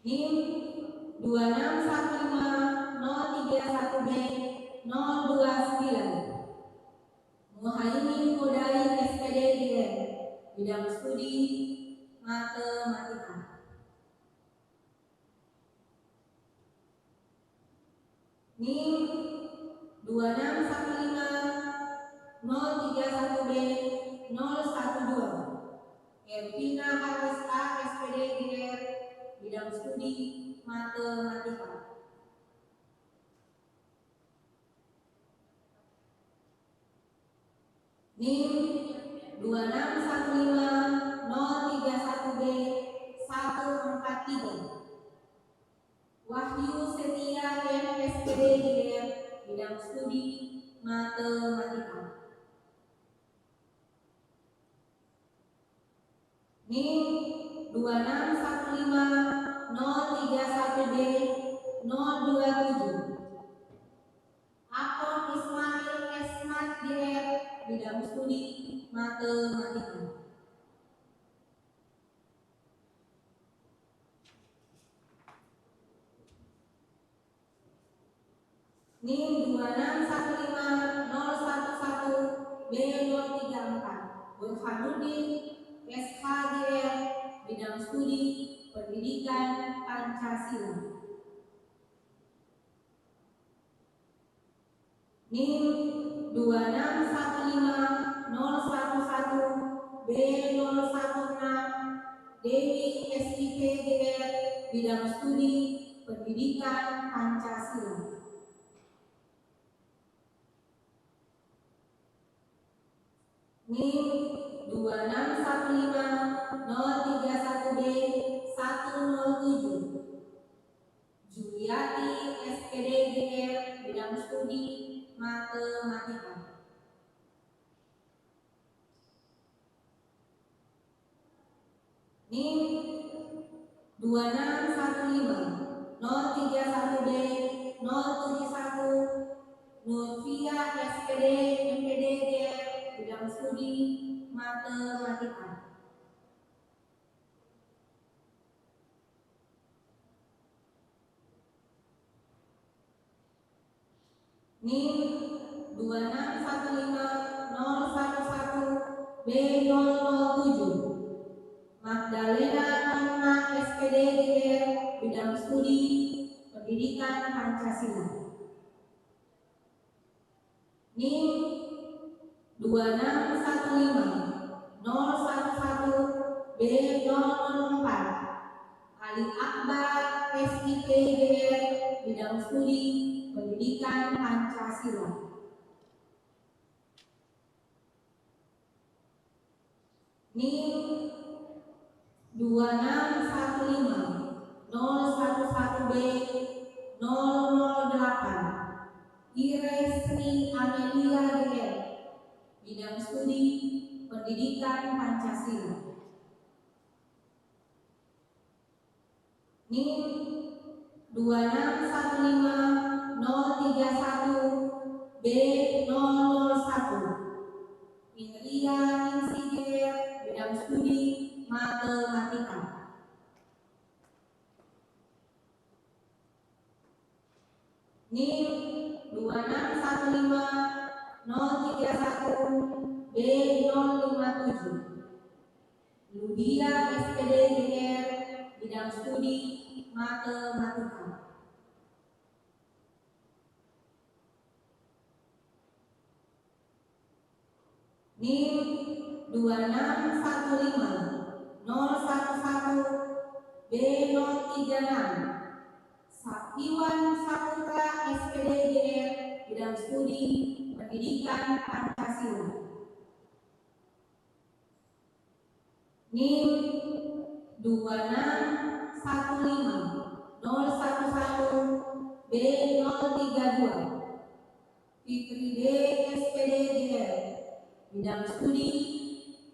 NIM 2615 031B 029 Muhaimin Kodai SPD GR bidang studi matematika. NIM 2615 031B 012 Ervina Harista SPD GR bidang studi matematika. NIM 2615 031B 143 Wahyu Setia MSPD GR bidang studi matematika. NIM 2615 031B 027 Akon Ismail Esmat GR bidang studi matematika. NIM 2615 011 B034 Burhanuddin SHGR bidang studi pendidikan Pancasila. NIM 2615 011 B016 Dewi SIP GR bidang studi pendidikan Pancasila. NIM 2615 031B 107 Juliati SPD GR bidang studi matematika. NIM 2615 031B 071 Nurvia SPD MPD GR bidang studi matematika. NIM 2615 011 B007 Magdalena Anna SPD GR bidang studi pendidikan Pancasila. NIM 2615 011 B004 Ali Akbar SIP GR bidang studi pendidikan Pancasila. NIM 2615 011B 008 Iresri Amelia GR bidang studi pendidikan Pancasila. NIM 2615 031 B001 Indria Ningsi GR bidang studi matematika. NIM 2615 031 B057 Ludia SPD GR bidang studi matematika. NIM 2615 011 B036 Iwan Saputra SPD GR bidang studi pendidikan Pancasila. NIM 2615 011 B032 Fitri D SPD GR bidang studi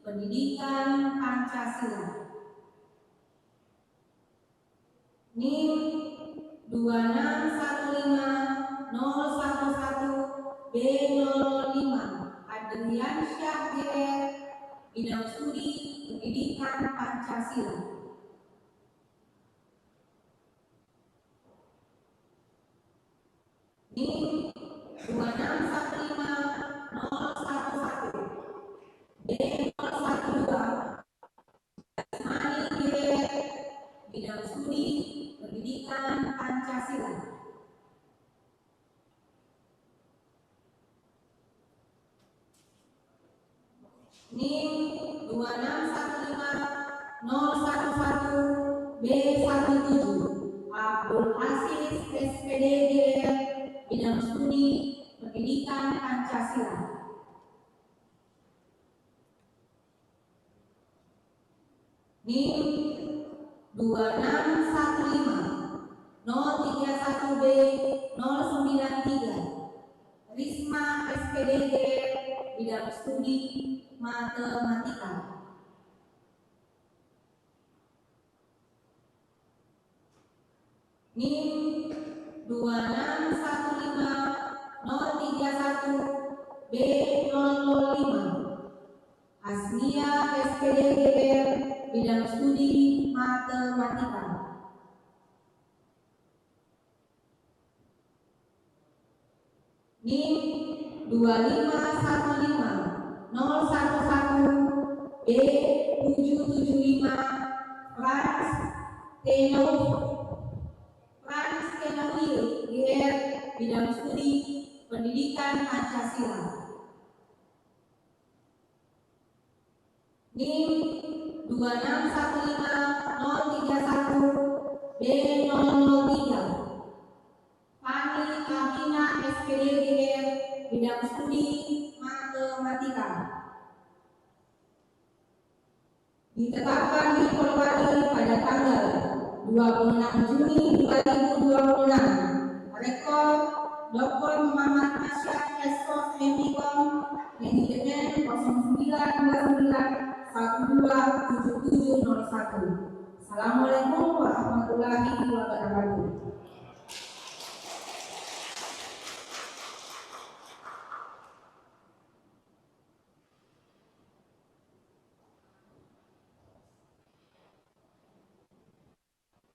pendidikan Pancasila. NIM 2615 011 B05 Adriansyah GR bidang studi pendidikan Pancasila. NIM 2615 011 B012 Asmani GR bidang studi pendidikan Pancasila. NIM 2615011B17 Abdul Aziz SPD GR bidang studi pendidikan Pancasila. NIM 2615031B093 Risma SPD GR bidang studi matematika. NIM 2615031B005 Asnia SPD GR bidang studi matematika. NIM 2515011B775 Frans Tenowil GR bidang studi pendidikan Pancasila. NIM 2615031B003 Fani Abina SPD GR bidang studi matematika. Ditetapkan di Polri pada tanggal 26 Juni 2026. Rektor Dr. Muhammad Asyad Esos MIKOM Manajemen 0929127701. Assalamualaikum warahmatullahi wabarakatuh.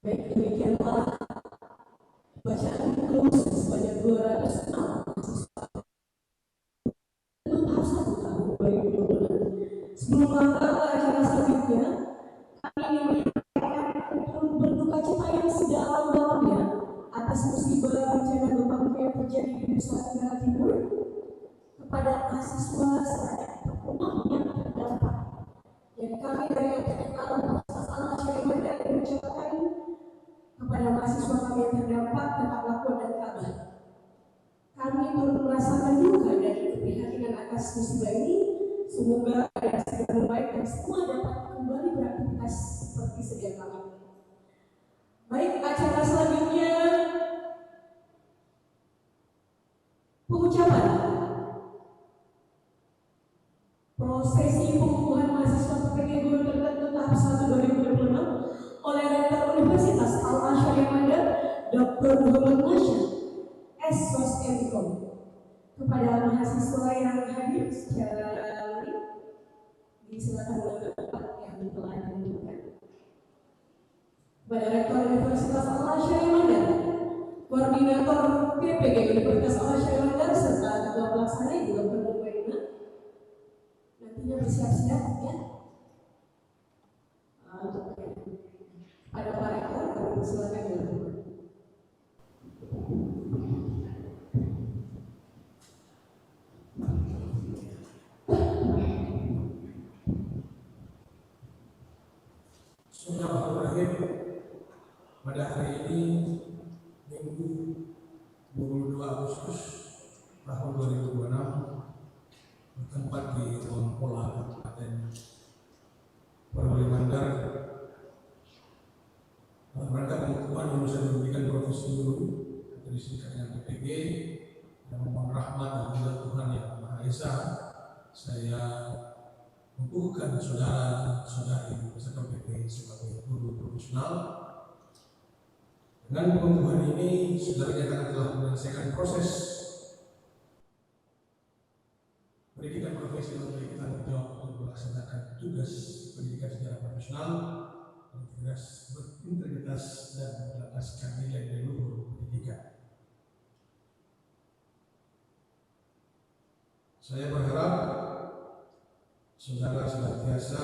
Baik, demikianlah bacaan kursus sebanyak 206 mahasiswa tahap 1 tahun 2026. Sebelum melangkah ke acara selanjutnya, kami ingin menyampaikan berduka cita yang sedalam-dalamnya atas musibah bencana gempa bumi yang terjadi di Nusa Tenggara Timur kepada mahasiswa sebanyak 6 yang terdampak. Jadi kami dari LPTK Universitas Al-Azhar mengucapkan kepada mahasiswa kami yang terdampak tetaplah kuat dan tabah. Kami turut merasakan duka dan keprihatinan atas musibah ini. Semoga ada segera membaik dan semua dapat kembali beraktivitas seperti sedia kala. Baik, acara selanjutnya pengucapan prosesi pengukuhan mahasiswa PPG Guru Tertentu tahap 1 2026 oleh Rektor Universitas Al-Azhar yang ada Dr. Muhammad Asyad Esos MIKOM. Kepada mahasiswa yang hadir secara luring, disilakan mengambil tempat yang telah ditentukan. Kepada Rektor Universitas Al-Azhar yang ada Koordinator PPG Universitas Al-Azhar yang ada serta Ketua Pelaksana Ibu Dr. Nurwaina, nantinya bersiap-siap ya. Ada Pak Rektor, kami persilakan dilakukan. Bismillahirrahmanirrahim. Pada hari ini Minggu 22 Agustus tahun 2026 bertempat di Wampola, Kabupaten Perwali Mandar dalam rangka pengukuhan lulusan pendidikan profesi guru atau disingkatnya PPG yang memohon rahmat dan ridha Tuhan Yang Maha Esa. Saya mengukuhkan saudara-saudari peserta PPG sebagai guru profesional. Dengan pengukuhan ini, saudara nyatakan telah menyelesaikan proses pendidikan profesi dan memiliki tanggung jawab untuk melaksanakan tugas pendidikan secara profesional, berintegritas dan berlandaskan nilai-nilai luhur pendidikan. Saya berharap saudara senantiasa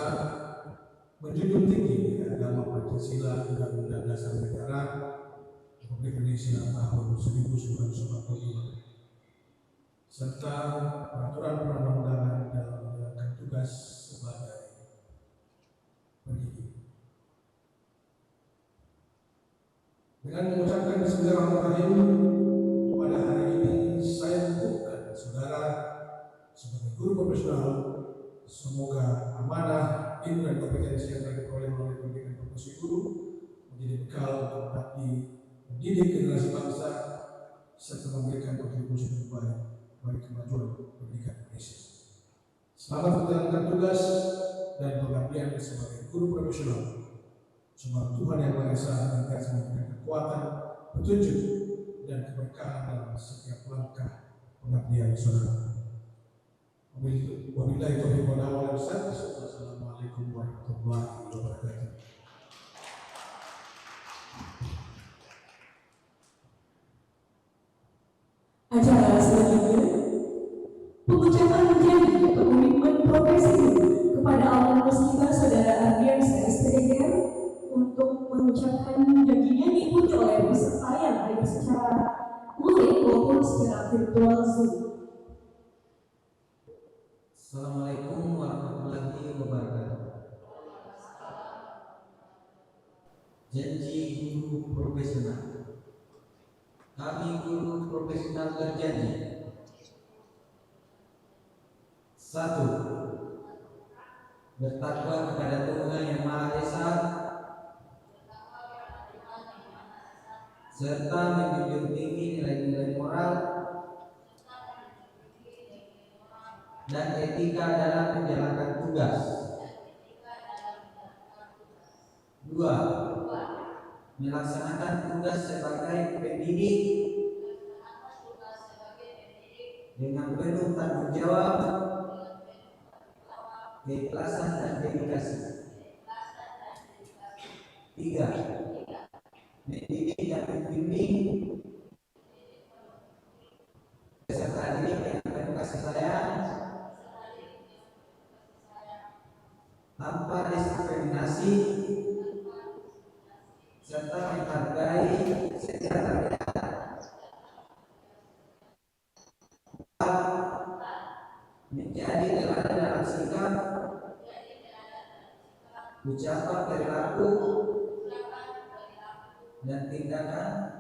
menjunjung tinggi agama Pancasila, Undang-Undang Dasar Negara Republik Indonesia tahun 1945, serta peraturan perundang-undangan dalam menjalankan tugas Bismillahirrahmanirrahim. Pada hari ini saya membutuhkan saudara sebagai guru profesional. Semoga amanah, ilmu dan kompetensi yang telah diperoleh melalui pendidikan profesi guru menjadi bekal untuk mengabdi mendidik generasi bangsa serta memberikan kontribusi terbaik bagi kemajuan pendidikan Indonesia. Selamat menjalankan tugas dan pengabdian sebagai guru profesional. Semoga Tuhan Yang Maha Esa senantiasa memberikan kekuatan, petunjuk, dan keberkahan dalam setiap langkah pengabdian saudara. Wabillahi taufiq wal hidayah. Wassalamualaikum warahmatullahi wabarakatuh. Acara selanjutnya, pengucapan janji komitmen profesi kepada almarhum kita saudara Ardiansyah SPDGR untuk mengucapkan janjinya diikuti oleh peserta yang hadir secara luring maupun secara virtual Zoom. Assalamualaikum warahmatullahi wabarakatuh. Janji guru profesional. Kami guru profesional berjanji: 1. Bertakwa kepada Tuhan Yang Maha Esa serta menjunjung tinggi nilai-nilai moral dan etika dalam menjalankan tugas. 2. Melaksanakan tugas sebagai pendidik dengan penuh tanggung jawab, keikhlasan dan dedikasi. 3. Mendidik dan membimbing peserta didik yang penuh kasih sayang tanpa diskriminasi serta menghargai setiap perbedaan. 4. Menjadi teladan dalam sikap, ucapan, perilaku, dan tindakan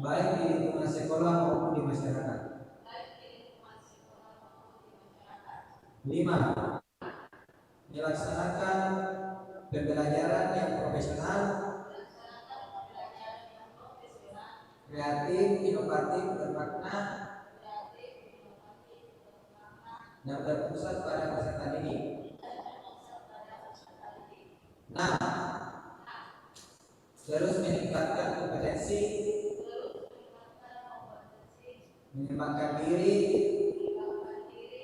baik di lingkungan sekolah maupun di masyarakat. 5. Melaksanakan pembelajaran yang profesional, kreatif, inovatif, bermakna, dan berpusat pada peserta didik. 6. Terus meningkatkan kompetensi, mengembangkan diri,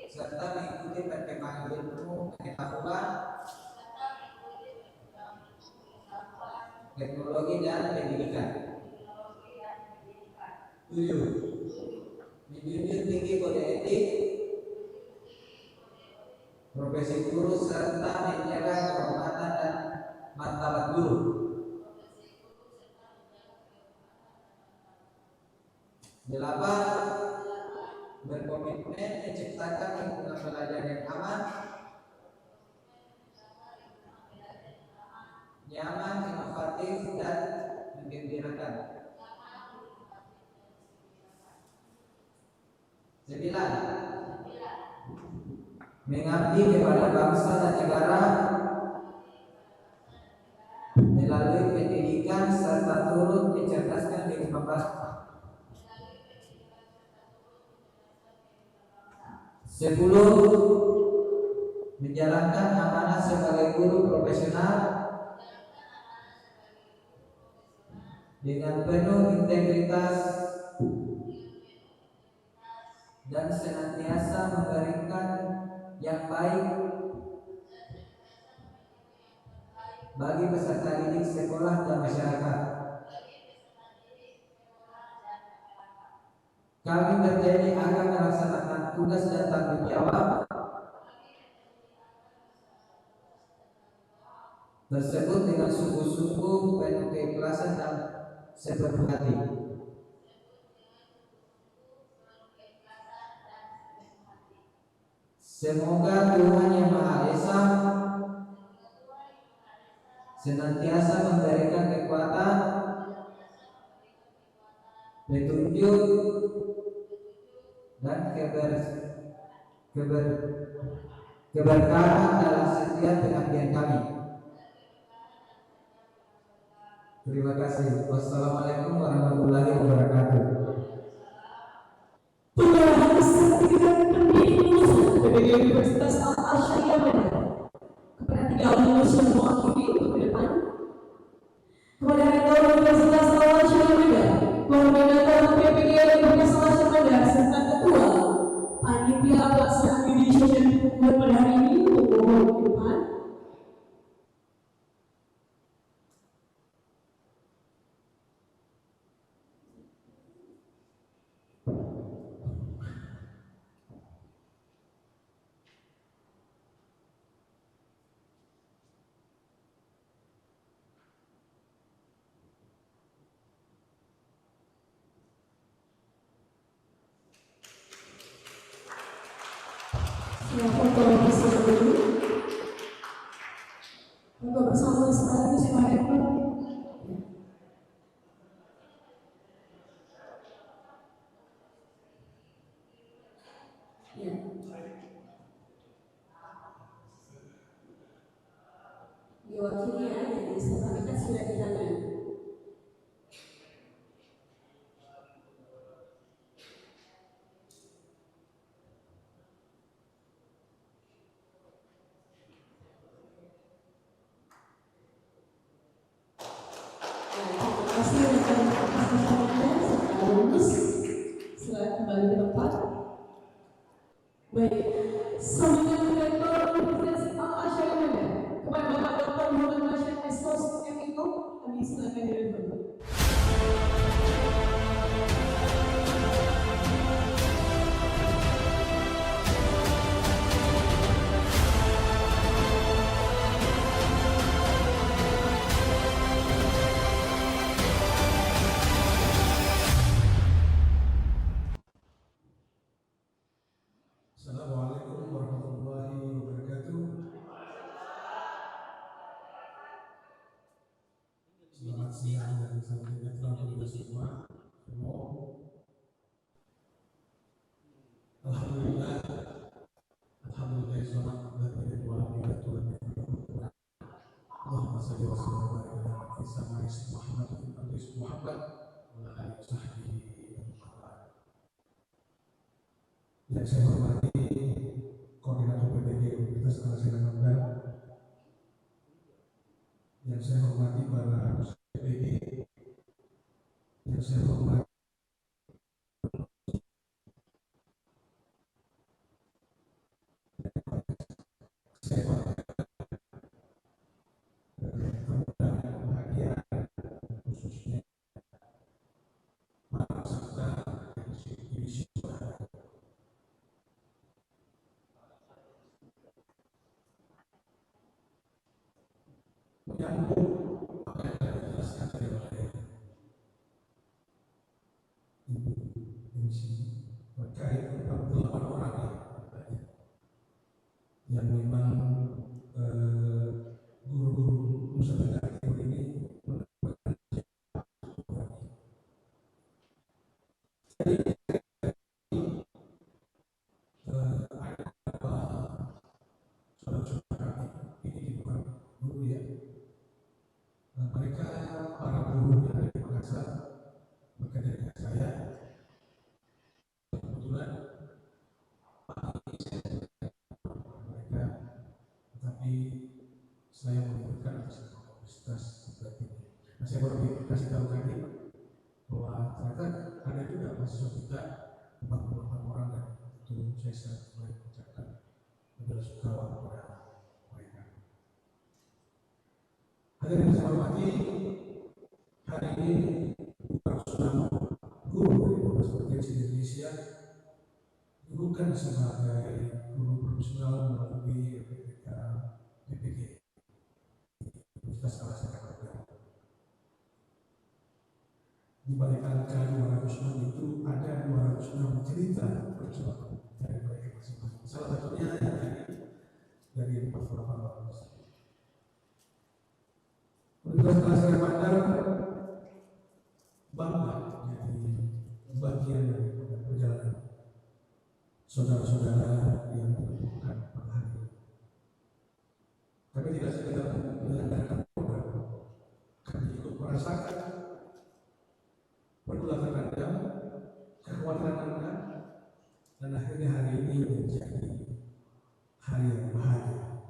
serta mengikuti perkembangan ilmu pengetahuan, teknologi dan pendidikan. 7. Menjunjung tinggi kode etik profesi guru serta menjaga kehormatan dan martabat guru. 8. Berkomitmen menciptakan lingkungan belajar yang aman, nyaman, inovatif, dan menggembirakan. 9. Mengabdi kepada bangsa dan negara melalui pendidikan serta turut mencerdaskan kehidupan bangsa. 10. Menjalankan amanah sebagai guru profesional dengan penuh integritas dan senantiasa memberikan yang baik bagi peserta didik sekolah dan masyarakat. Kami berjanji akan melaksanakan tugas dan tanggung jawab tersebut dengan sungguh-sungguh, penuh keikhlasan dan sepenuh hati. Semoga Tuhan Yang Maha Esa senantiasa memberikan kekuatan, petunjuk dan keberkahan dalam setiap pengabdian kami. Terima kasih. Wassalamualaikum warahmatullahi wabarakatuh. Penyerahan sertifikat pendidik lulusan PPG Universitas Al-Azhar Medan kepada 3 lulus yang mewakili untuk ke depan. Kepada Rektor Universitas Al-Azhar Medan, Koordinator PPG Universitas Al-Azhar Medan serta Ketua Panitia Pelaksana Divisi dan Hukum pada hari ini untuk mohon ke depan. Untuk bersama sekaligus Pak Rektor. Ya. Diwakili ya, jadi sertifikat sudah di tangan. Selamat kembali ke tempat. Baik, sambutan Rektor Universitas Al-Azhar Medan kepada Bapak Dr. Muhammad Rashid Estos MPO, kami silakan direktur. Assalamualaikum warahmatullahi wabarakatuh. Selamat siang dan salam sejahtera bagi semua. Alhamdulillah, alhamdulillah selamat dari Tuhan ya Tuhan. Allahumma shalli wa sallim ala sayyidina Muhammad wa ala alihi wasahbihi. Yang saya hormati Koordinator PPG Universitas Al-Azhar Medan, yang saya hormati para PPG, yang saya hormati kebahagiaan khususnya para peserta divisi menyambung apa yang telah dijelaskan tadi oleh Ibu MC terkait 48 orang yang memang guru-guru Nusa Tenggara Timur ini mendapatkan ada beberapa saudara-saudara ini bukan guru ya. Mereka para guru yang ada di Makassar bekerja dengan saya. Kebetulan mereka, tetapi saya memberikan atas universitas seperti ini. Nah, saya baru kasih tahu tadi bahwa ternyata ada juga mahasiswa kita 48 orang dan itu saya sangat mengucapkan bela sungkawa kepada mereka. Hadirin saya hormati, hari ini 206 guru dari Universitas Provinsi Indonesia bukan sebagai guru profesional melalui PPG Universitas Al-Azhar Medan. Di balik angka 206 itu ada 206 cerita perjuangan dari mereka masing-masing. Salah satunya dari 48 orang. Universitas Al-Azhar Medan bangga jadi saudara-saudara yang berbukan pada hari ini. Kami tidak sekedar mendengarkan program, kami ikut merasakan pergulatan Anda, kekhawatiran Anda, dan akhirnya hari ini menjadi hari yang bahagia.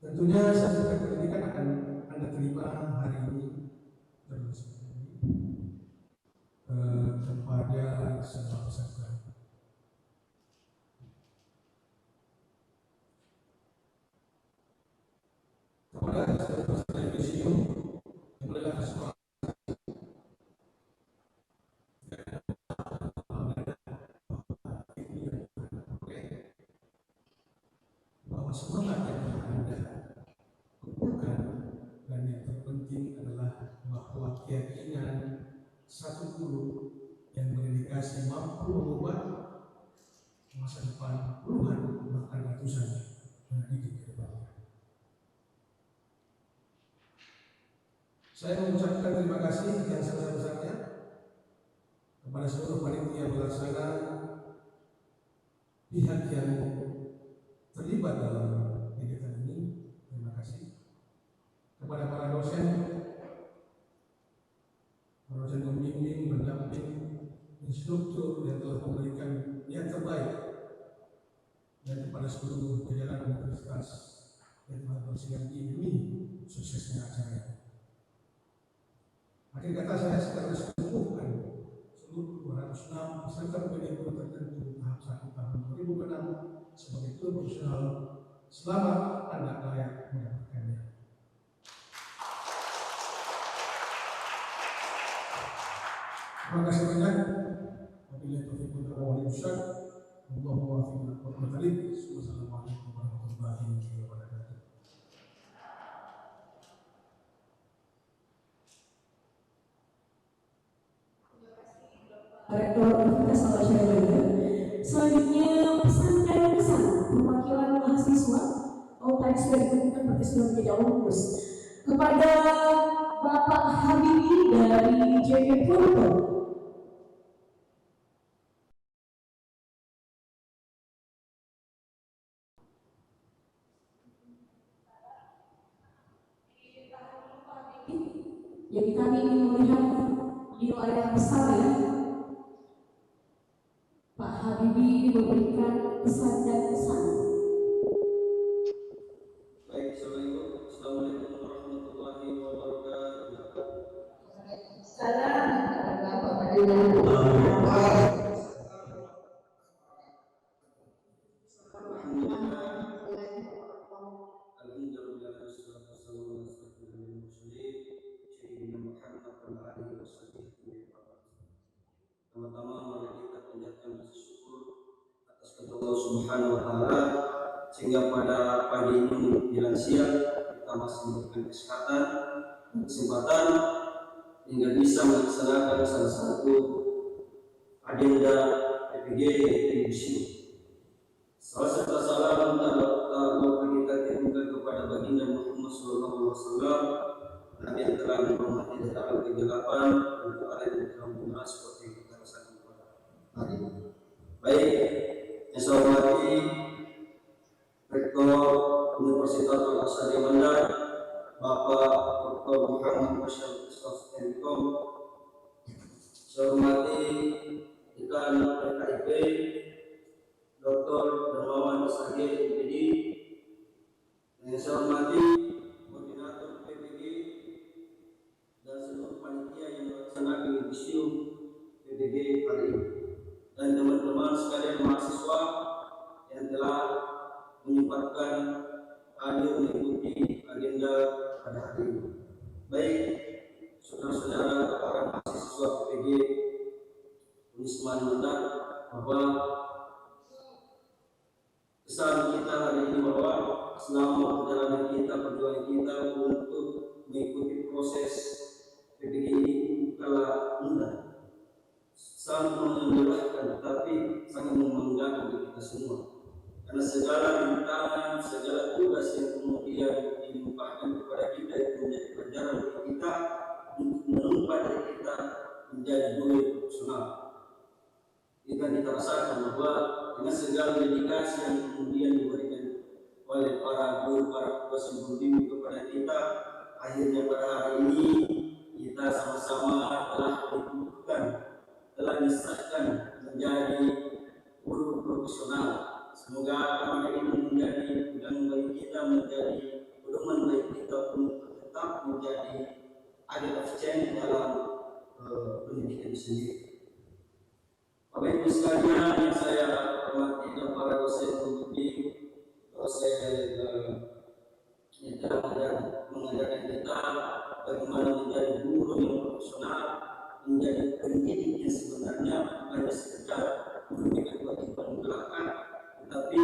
Tentunya sertifikat pendidikan akan Anda terima hari ini terus kepada semua peserta. Kepada peserta museum yang berada di sekolah bahwa semangat yang Anda kumpulkan dan yang terpenting adalah bahwa keyakinan satu guru yang berdedikasi mampu mengubah masa depan puluhan bahkan ratusan anak didik ke depannya. Saya mengucapkan terima kasih yang sebesar-besarnya kepada seluruh panitia pelaksana, pihak yang terlibat dalam kegiatan ini. Terima kasih kepada para dosen pembimbing, pendamping, instruktur yang telah memberikan yang terbaik, dan kepada seluruh jajaran universitas yang telah bersinergi demi suksesnya acara ini. Akhir kata, saya sekaligus mengukuhkan seluruh 206 peserta PPG tertentu tahap 1 tahun 2006 sebagai tur profesional. Selamat Anda layak mendapatkannya. Terima kasih banyak. Wabillahi taufiq wal hidayah. Wallahu a'lam bishawab. Wassalamualaikum warahmatullahi wabarakatuh. Rektor Universitas Al-Azhar. Selanjutnya pesan dan kesan perwakilan mahasiswa OTX dari Kementerian Pertanian menjadi alumnus kepada Bapak Habibi dari JP Purko. Jadi kami ingin melihat di area besar ya. Pak Habibi memberikan pesan dan kesan. Baik, Assalamualaikum warahmatullahi wabarakatuh. Salam warahmatullahi Pertama, mari kita panjatkan rasa syukur atas kepada Allah Subhanahu wa Ta'ala, sehingga pada pagi ini menjelang siang kita masih diberikan kesempatan hingga bisa melaksanakan salah satu agenda PPG di museum. Salah satu salam kita kirimkan kepada baginda Muhammad SAW, Nabi yang telah menghormati dalam kegelapan untuk ada yang telah mengenal seperti yang kita rasakan pada hari ini. Baik, yang saya hormati Rektor Universitas Al-Azhar Bandar, Bapak Dr. Muhammad Bashir Ustaz-Tenkom, saya hormati Dekan PKIP Dr. Darmawan SAG MPD, yang saya hormati Koordinator PPG dan seluruh panitia yang melaksanakan museum PPG hari ini, dan teman-teman sekalian mahasiswa yang telah menyempatkan hadir mengikuti agenda pada hari ini. Baik, saudara-saudara para mahasiswa PPG Unisman Bandar, bahwa kesan kita hari ini bahwa selama perjalanan kita, perjuangan kita untuk mengikuti proses PPG ini bukanlah mudah, sangat melelahkan, tetapi sangat membanggakan bagi kita semua. Karena segala rintangan, segala tugas yang kemudian dilimpahkan kepada kita itu menjadi pelajaran bagi kita untuk menumpas diri kita menjadi guru profesional. kita rasakan bahwa dengan segala dedikasi yang kemudian diberikan oleh para guru, para dosen pembimbing kepada kita, akhirnya pada hari ini kita sama-sama telah dikukuhkan, telah disahkan menjadi guru profesional. Semoga amanah ini menjadi pegangan bagi kita, menjadi pedoman bagi kita untuk tetap menjadi agent of change dalam pendidikan itu sendiri. Bapak Ibu sekalian yang saya hormati dan para dosen pembimbing, dosen yang telah mengajarkan kita bagaimana menjadi guru yang profesional, menjadi pendidik yang sebenarnya bukan sekedar memberikan kewajiban belakang, tetapi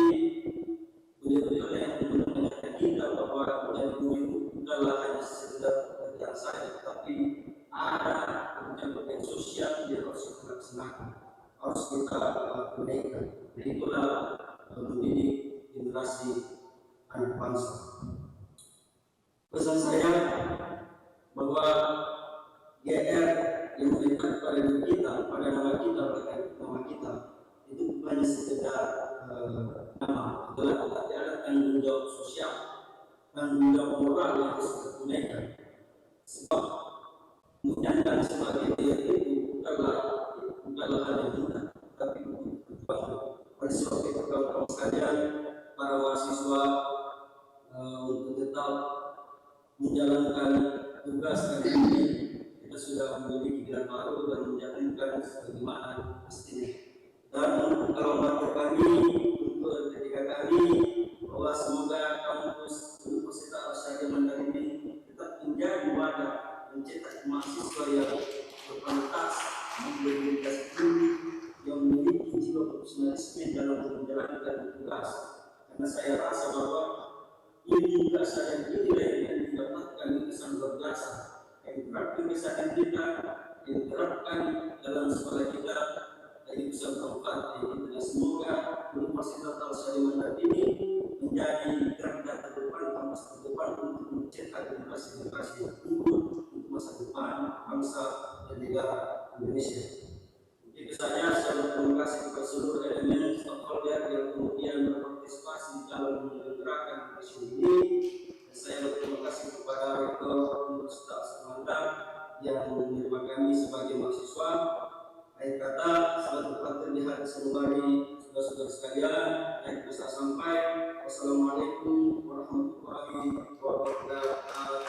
beliau-beliau yang mengajarkan kita bahwa menjadi guru bukanlah hanya sekedar pekerjaan saja, tetapi ada pekerjaan sosial yang harus kita laksanakan, harus kita tunaikan. Dan itulah mendidik generasi anak bangsa. Pesan saya bahwa GR yang melekat pada diri kita, pada nama kita, itu bukan sekedar nama, tetapi ada tanggung jawab sosial, tanggung jawab moral yang harus kita tunaikan. Sebab menyandang sebagai dia itu bukanlah hal yang mudah, tapi berjuang. Oleh sebab itu kawan-kawan sekalian, para mahasiswa untuk tetap menjalankan tugas kali ini, kita sudah memiliki gelar baru dan menjalankan sebagaimana mestinya. Dan untuk kelompok kami, untuk ketika kami, bahwa semoga kampus Universitas Al-Syariah Mandar ini tetap menjadi wadah mencetak mahasiswa yang berkualitas, berintegritas tinggi, yang memiliki jiwa profesionalisme dalam menjalankan tugas. Karena saya rasa bahwa ini juga saya nilai yang didapatkan itu sangat luar biasa. Yang diterapkan kesadaran kita, yang diterapkan dalam sekolah kita, dari pusat tempat kita. Semoga Universitas Al-Syariah Mandar ini menjadi garda terdepan, kampus terdepan untuk mencetak generasi-generasi yang unggul untuk masa depan bangsa dan negara Indonesia. Itu saja. Saya berterima kasih kepada seluruh elemen stakeholder yang kemudian berpartisipasi dalam menyelenggarakan acara ini. Dan saya berterima kasih kepada Rektor Universitas Mandar yang menerima kami sebagai mahasiswa. Akhir kata, selamat berparti di hati sanubari saudara-saudara sekalian. Yang bisa sampai, wassalamualaikum warahmatullahi wabarakatuh.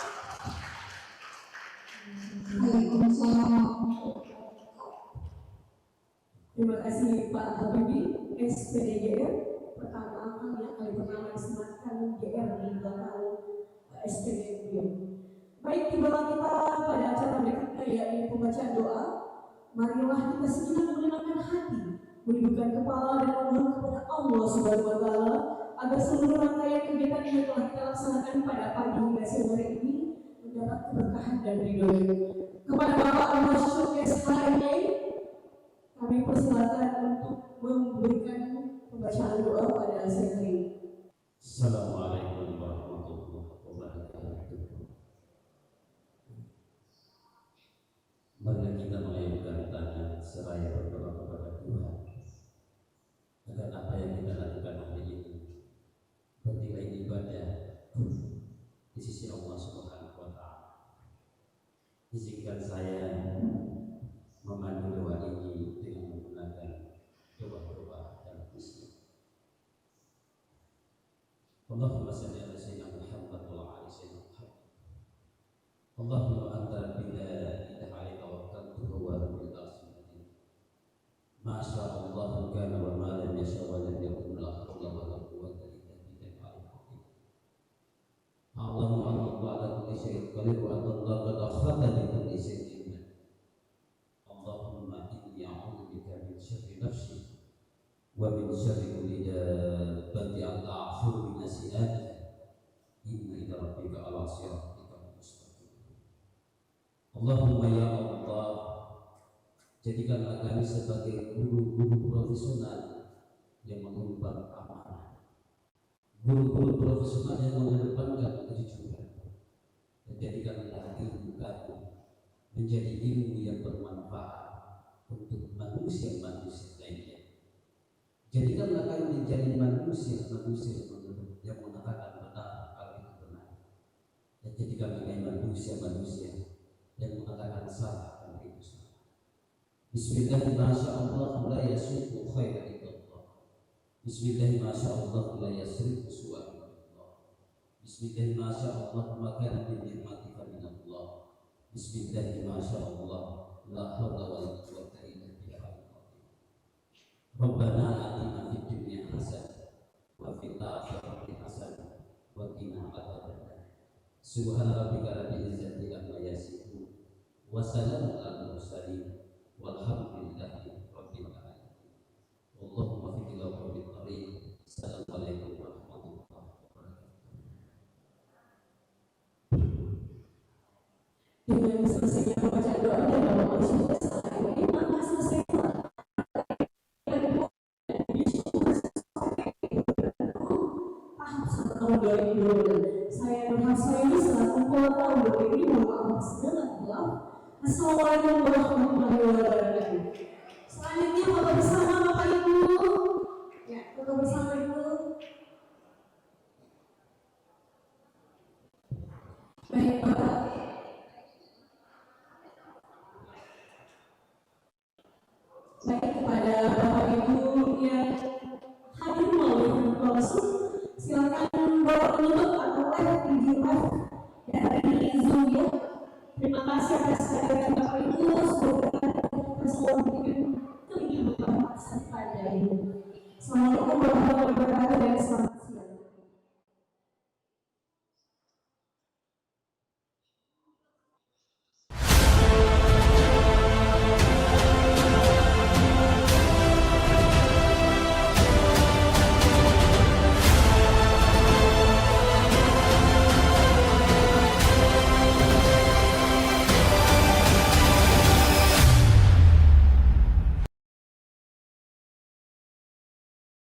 Terima kasih Pak Habibie, SPDGR. Kali pertama disematkan GR di belakang SPDGR. Baik, tibalah kita pada acara berikutnya, yaitu pembacaan doa. Marilah kita sejenak menenangkan hati, menundukkan kepala dan memohon kepada Allah Subhanahu wa Ta'ala agar seluruh rangkaian kegiatan yang telah kita laksanakan pada pagi hingga sore ini mendapat keberkahan dan ridho. Kepada Bapak Al-Masyur SHME, kami persilakan untuk memberikan pembacaan doa pada siang hari ini. Assalamualaikum warahmatullahi wabarakatuh. Marilah kita mengayunkan tangan seraya berdoa kepada Tuhan agar apa yang kita lakukan hari ini bernilai ibadah di sisi Allah Subhanahu wa Ta'ala. Izinkan saya memandu doa ini dengan menggunakan doa-doa dalam Islam. Allahumma salli ala sayyidina Muhammad wa ala sayyidina Muhammad. Allahumma anta bila ilaha illa tawakkaltu wa rabbil arsyil. Ma syaa Allah kana wa ma lam yasha wa lam yakun la hawla wa la quwwata illa billahil aliyyil. Allahumma anta ala kulli syai'in qadir wa anta Allah qad akhadha li kulli syai'in. Allahumma inni a'udzubika min syarri nafsi wa min syarri kulli dabbatin ta'khudhu min nasi'atiha inna ila rabbika ala siratika mustaqim. Allahumma ya Allah, jadikanlah kami sebagai guru-guru profesional yang mengumbar amanah, guru-guru profesional yang mengedepankan kejujuran, dan jadikanlah ilmu kami menjadi ilmu yang bermanfaat untuk manusia-manusia lainnya. Jadikanlah kami menjadi manusia yang mengatakan benar kalau itu benar, dan jadikan kami manusia yang mengatakan salah kalau itu salah. Bismillahirrahmanirrahim. La yasuqu khairan illallah. Bismillahirrahmanirrahim. La yasrifu su'a illallah. Bismillahirrahmanirrahim. Ma kana min ni'matin faminallah. Bismillahirrahmanirrahim. La haula wa la quwwata illa billah. Rabbana atina fid dunya hasanah wa fil akhirati hasanah wa qina adzabannar. Subhana rabbika rabbil izzati amma yasifun wa salamun alal mursalin walhamdulillahi rabbil alamin. Allahumma fiqhil qawli tariq. Assalamualaikum warahmatullahi wabarakatuh. Dengan selesainya membaca doa dan doa sudah selesai, maka selesai tahun 2020. Saya berhasil ini selaku kuota untuk ini mohon maaf segala. Assalamualaikum warahmatullahi wabarakatuh. Selanjutnya foto bersama Bapak Ibu. Ya, foto bersama Ibu. Baik Bapak. Baik kepada Bapak Ibu yang hadir melalui langsung, silakan bawa penutup atau live video dari Zoom ya. Terima kasih atas kehadiran Bapak Ibu. Semoga kita semua memberikan kehidupan pada Ibu. Assalamualaikum warahmatullahi wabarakatuh.